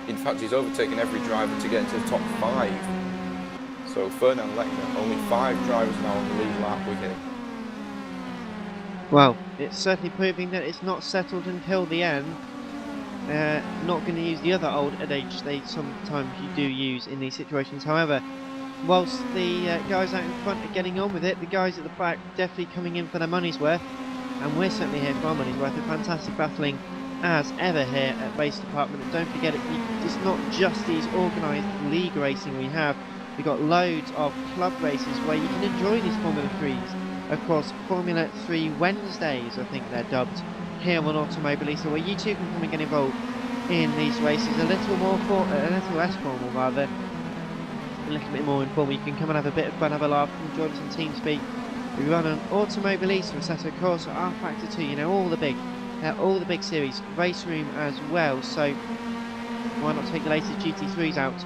In fact, he's overtaken every driver to get into the top 5. So Ferdinand Lechner, only 5 drivers now on the lead lap with him. Well, it's certainly proving that it's not settled until the end. Not going to use the other old adage they sometimes you do use in these situations. However, whilst the guys out in front are getting on with it, the guys at the back definitely coming in for their money's worth, and we're certainly here for our money's worth. A fantastic battling as ever here at Race Department. And don't forget, it's not just these organised league racing we have. We've got loads of club races where you can enjoy these Formula 3s. Of course, Formula 3 Wednesdays, I think they're dubbed, here on Automobilista, where you too can come and get involved in these races. A little less formal rather, a little bit more informal. You can come and have a bit of fun, have a laugh, and join us on TeamSpeak. We run on Automobilista, Assetto Corsa, R-Factor 2, you know, all the big series, Race Room as well. So why not take the latest GT3s out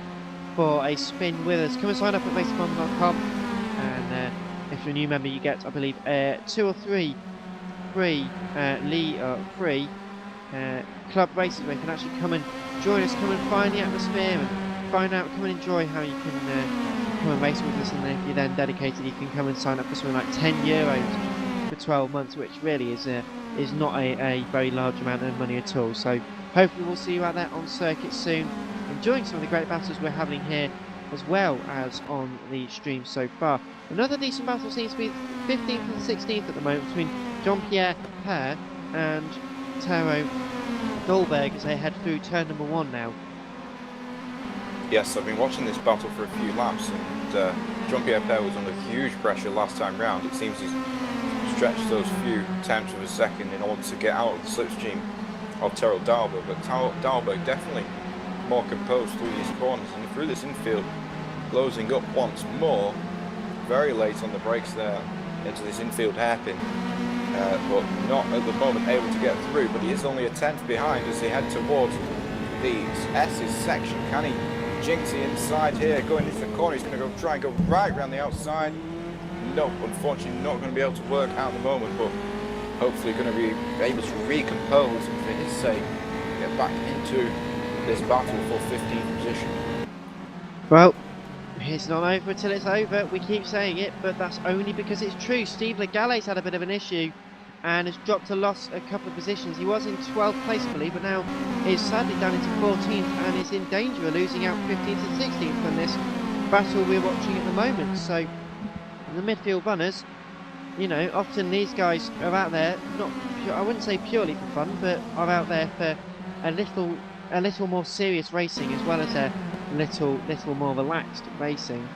for a spin with us? Come and sign up at racedepartment.com, and if you're a new member, you get, I believe, 2 or 3 free club races where you can actually come and join us, come and find the atmosphere and find out, come and enjoy how you can come and race with us. And then if you're then dedicated, you can come and sign up for something like €10 for 12 months, which really is not a very large amount of money at all. So hopefully we'll see you out there on circuit soon, enjoying some of the great battles we're having here as well as on the stream so far. Another decent battle seems to be 15th and 16th at the moment between Jean-Pierre Paire and Terrell Dahlberg as they head through turn number 1 now. Yes, I've been watching this battle for a few laps, and Jean-Pierre Paire was under huge pressure last time round. It seems he's stretched those few tenths of a second in order to get out of the slipstream of Terrell Dahlberg, but Dahlberg definitely more composed through these corners and through this infield, closing up once more, very late on the brakes there into this infield hairpin, but not at the moment able to get through. But he is only a tenth behind as they head towards the S's section. Can he jinx the inside here? Going into the corner, he's going to try and go right around the outside. No, unfortunately not going to be able to work out at the moment, but hopefully going to be able to recompose and for his sake get back into this battle for 15th position. Well, it's not over till it's over. We keep saying it, but that's only because it's true. Steve Legale's had a bit of an issue and has dropped a couple of positions. He was in 12th place, I believe, but now is sadly down into 14th and is in danger of losing out 15th and 16th from this battle we're watching at the moment. So the midfield runners, you know, often these guys are out there, I wouldn't say purely for fun, but are out there for a little more serious racing as well as a little more relaxed racing.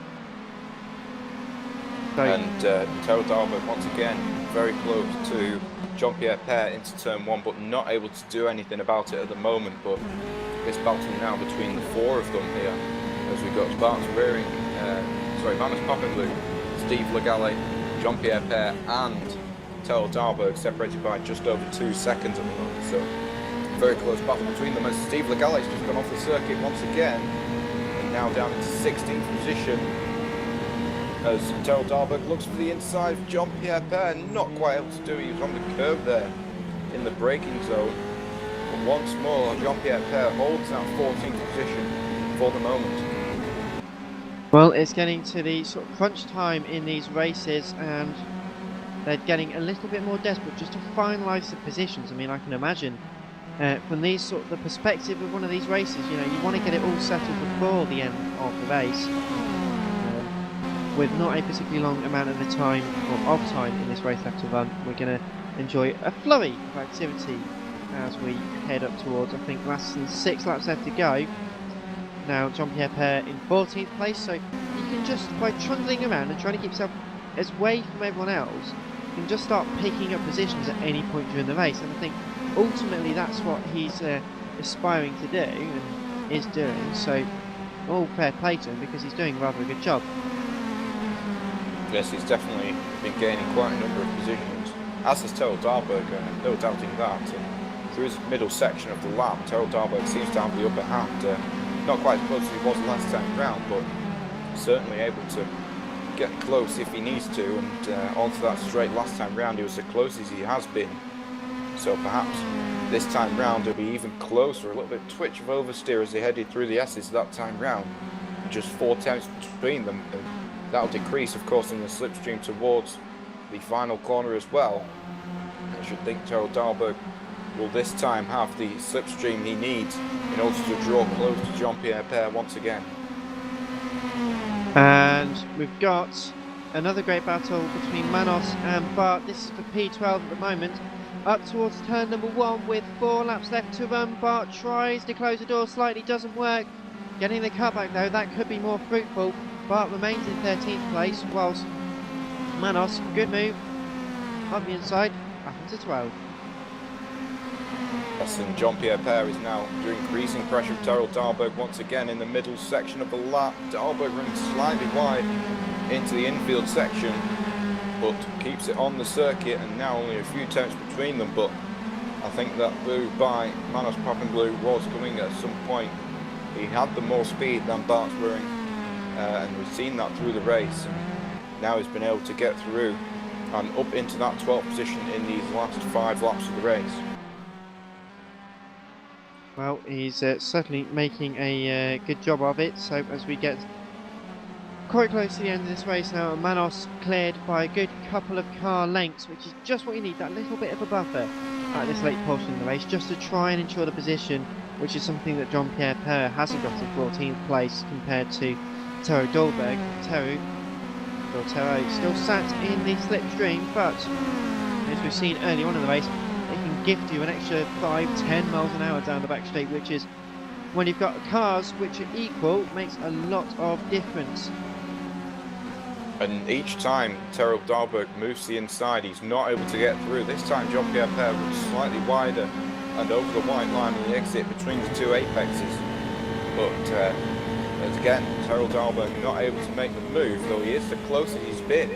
So, and Terrell Darbock once again very close to Jean-Pierre Père into turn 1, but not able to do anything about it at the moment. But this battle now between the four of them here, as we got Barnes rearing, Manus Pappenblue, Steve Legale, Jean-Pierre Père and Terrell Darbock separated by just over 2 seconds at the moment. So very close battle between them as Steve Legale's just gone off the circuit once again and now down into 16th position as Terrell Darbock looks for the inside of Jean-Pierre Père, not quite able to do it. He was on the curve there in the braking zone, but once more Jean-Pierre Père holds that 14th position for the moment. Well, it's getting to the sort of crunch time in these races and they're getting a little bit more desperate just to finalise the positions. I mean, I can imagine from the perspective of one of these races, you know, you want to get it all settled before the end of the race. With not a particularly long amount of time in this race left to run, we're going to enjoy a flurry of activity as we head up towards, I think, less than 6 laps left to go. Now Jean-Pierre Père in 14th place, so you can just, by trundling around and trying to keep yourself as away from everyone else, you can just start picking up positions at any point during the race. And I think ultimately that's what he's aspiring to do and is doing, so all fair play to him because he's doing rather a good job. Yes, he's definitely been gaining quite a number of positions, as has Terrell Darbock, no doubting that. And through his middle section of the lap, Terrell Darbock seems to have the upper hand. Not quite as close as he was last time round, but certainly able to get close if he needs to, and onto that straight last time round he was as close as he has been. So perhaps this time round he'll be even closer, a little bit twitch of oversteer as they headed through the S's that time round. Just 4 tenths between them. That'll decrease, of course, in the slipstream towards the final corner as well. I should think Terrell Darbock will this time have the slipstream he needs in order to draw close to Jean-Pierre Père once again. And we've got another great battle between Manos and Bart. This is for P12 at the moment. Up towards turn number 1 with 4 laps left to run. Bart tries to close the door slightly, doesn't work. Getting the car back though, that could be more fruitful. Bart remains in 13th place, whilst Manos, good move, up the inside, up into 12. Yes, and Jean-Pierre Père is now under increasing pressure of Terrell Darbock once again in the middle section of the lap. Darbock running slightly wide into the infield section, but keeps it on the circuit, and now only a few tenths between them. But I think that move by Manus Pappenblue was coming at some point. He had the more speed than Bart's wearing. And we've seen that through the race, and now he's been able to get through and up into that 12th position in these last 5 laps of the race. Well, he's certainly making a good job of it. So as we get quite close to the end of this race now, Manos cleared by a good couple of car lengths, which is just what you need, that little bit of a buffer at this late portion of the race, just to try and ensure the position, which is something that Jean-Pierre Père hasn't got in 14th place compared to Terrell Darbock. Terrell still sat in the slipstream, but as we've seen early on in the race, it can gift you an extra 5-10 miles an hour down the back straight, which is, when you've got cars which are equal, makes a lot of difference. And each time Terrell Darbock moves to the inside, he's not able to get through. This time Jean-Pierre Père was slightly wider and over the white line on the exit between the 2 apexes, but again, Terrell Darbock not able to make the move, though he is the closest he's been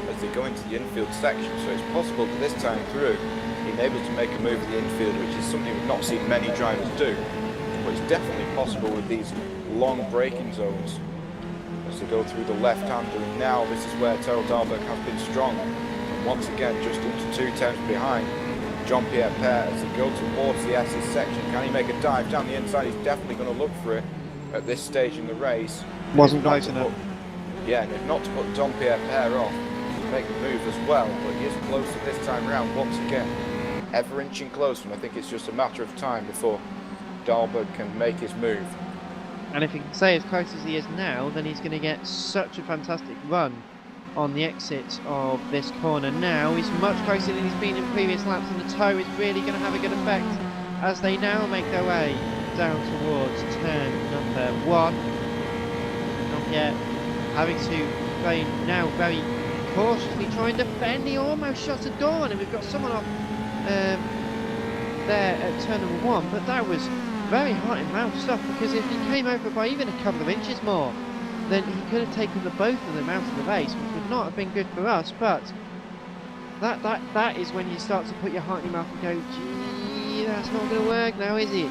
as they go into the infield section. So it's possible that this time through, he's able to make a move in the infield, which is something we've not seen many drivers do. but it's definitely possible with these long braking zones as they go through the left-hander. And now this is where Terrell Dahlberg has been strong, and once again just into 2 tenths behind Jean-Pierre Père as they go towards the S's section. Can he make a dive down the inside? He's definitely going to look for it at this stage in the race. Wasn't close enough. Yeah, and if not to put Jean-Pierre Père off, he'll make the move as well, but he is closer this time round once again. Ever inching closer, and I think it's just a matter of time before Dahlberg can make his move. And if he can stay as close as he is now, then he's going to get such a fantastic run on the exit of this corner. Now he's much closer than he's been in previous laps, and the toe is really going to have a good effect as they now make their way down towards turn number 1. Not yet. Having to very cautiously try and defend. He almost shut a door on him. We've got someone off there at turn number 1, but that was very heart and mouth stuff, because if he came over by even a couple of inches more, then he could have taken the both of them out of the race, which would not have been good for us. But that is when you start to put your heart in your mouth and go, gee, that's not going to work now, is it?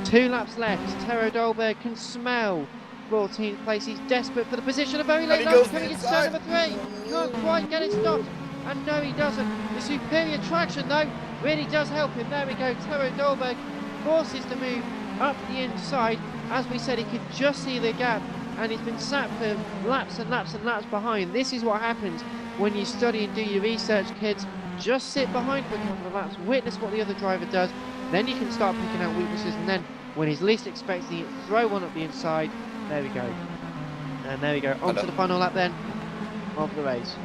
2 laps left. Terrell Dahlberg can smell 14th place. He's desperate for the position. A very late lap coming into turn number 3. Can't quite get it stopped. And no, he doesn't. The superior traction, though, really does help him. There we go. Terrell Dahlberg forces to move up the inside. As we said, he could just see the gap, and he's been sat for laps and laps and laps behind. This is what happens when you study and do your research, kids. Just sit behind for a couple of laps, witness what the other driver does, then you can start picking out weaknesses, and then when he's least expecting it, throw one up the inside. There we go. And there we go. On to the final lap then of the race.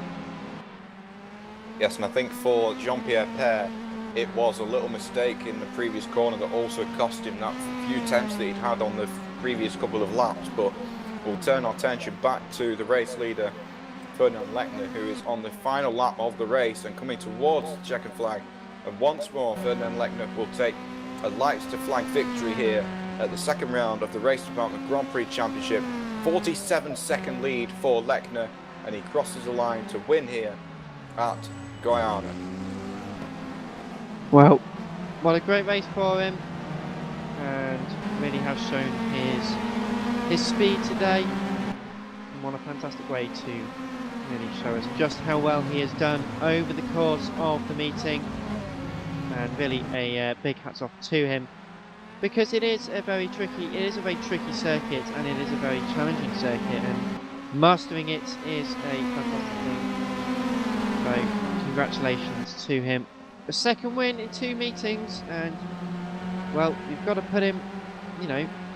Yes, and I think for Jean-Pierre Père, it was a little mistake in the previous corner that also cost him that few tenths that he'd had on the previous couple of laps. But we'll turn our attention back to the race leader, Ferdinand Lechner, who is on the final lap of the race and coming towards the checkered flag. And once more, Ferdinand Lechner will take a lights to flag victory here at the second round of the Race Department Grand Prix Championship. 47-second lead for Lechner, and he crosses the line to win here at Goiania. Well, what a great race for him, and really has shown his speed today, and what a fantastic way to really show us just how well he has done over the course of the meeting. And really a big hats off to him, because it is a very tricky circuit, and it is a very challenging circuit, and mastering it is a fantastic thing. So congratulations to him. A second win in 2 meetings, and well, you've got to put him,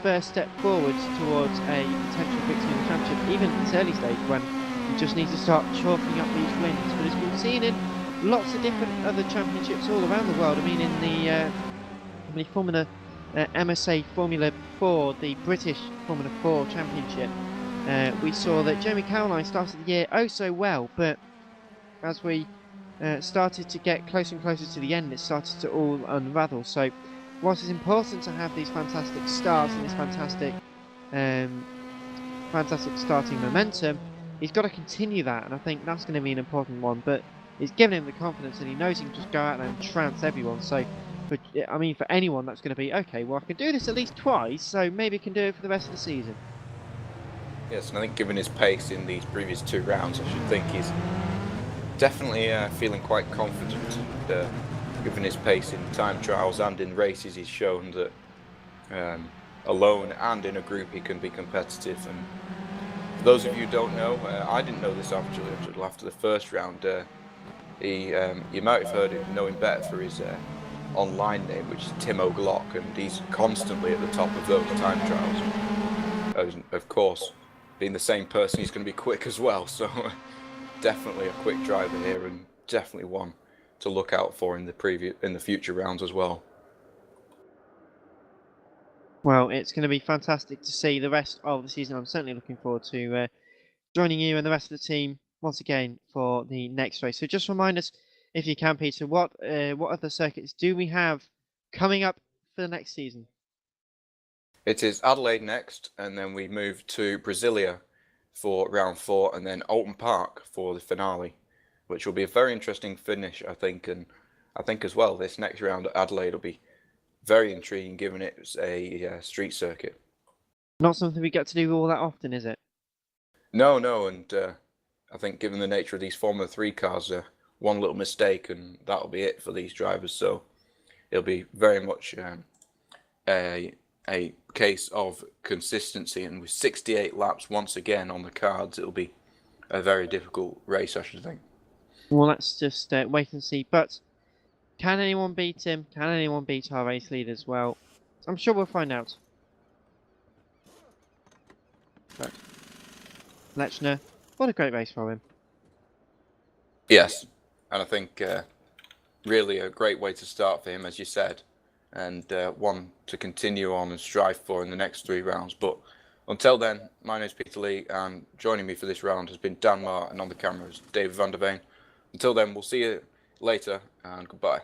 first step forwards towards a potential victory in the championship, even at this early stage when you just need to start chalking up these wins. But as we've seen in lots of different other championships all around the world, I mean, in the Formula MSA Formula 4, the British Formula 4 Championship, we saw that Jamie Caroline started the year oh so well, but as we started to get closer and closer to the end, it started to all unravel. So whilst it's important to have these fantastic starts and this fantastic starting momentum, he's got to continue that, and I think that's going to be an important one. But it's given him the confidence, and he knows he can just go out there and trance everyone. So for anyone, that's going to be, okay, well, I can do this at least twice, so maybe I can do it for the rest of the season. Yes, and I think given his pace in these previous 2 rounds, I should think he's definitely feeling quite confident. Given his pace in time trials and in races, he's shown that alone and in a group he can be competitive. And for those of you who don't know, I didn't know this actually until after the first round. You might have heard him, know him better for his online name, which is Timo Glock, and he's constantly at the top of those time trials. Of course, being the same person, he's going to be quick as well. So definitely a quick driver here, and definitely one to look out for in the future rounds as well. Well, it's going to be fantastic to see the rest of the season. I'm certainly looking forward to joining you and the rest of the team once again for the next race. So just remind us, if you can, Peter, what other circuits do we have coming up for the next season? It is Adelaide next, and then we move to Brasilia for round 4, and then Alton Park for the finale, which will be a very interesting finish, I think. And I think as well, this next round at Adelaide will be very intriguing given it's a street circuit. Not something we get to do all that often, is it? No, and I think given the nature of these Formula 3 cars, one little mistake and that'll be it for these drivers. So it'll be very much a case of consistency, and with 68 laps once again on the cards, it'll be a very difficult race, I should think. Well, let's just wait and see. But can anyone beat him? Can anyone beat our race lead as well? I'm sure we'll find out. But Lechner, what a great race for him. Yes, and I think really a great way to start for him, as you said, and one to continue on and strive for in the next 3 rounds. But until then, my name is Peter Lee, and joining me for this round has been Dan Marr, and on the camera is David van der Veen. Until then, we'll see you later, and goodbye.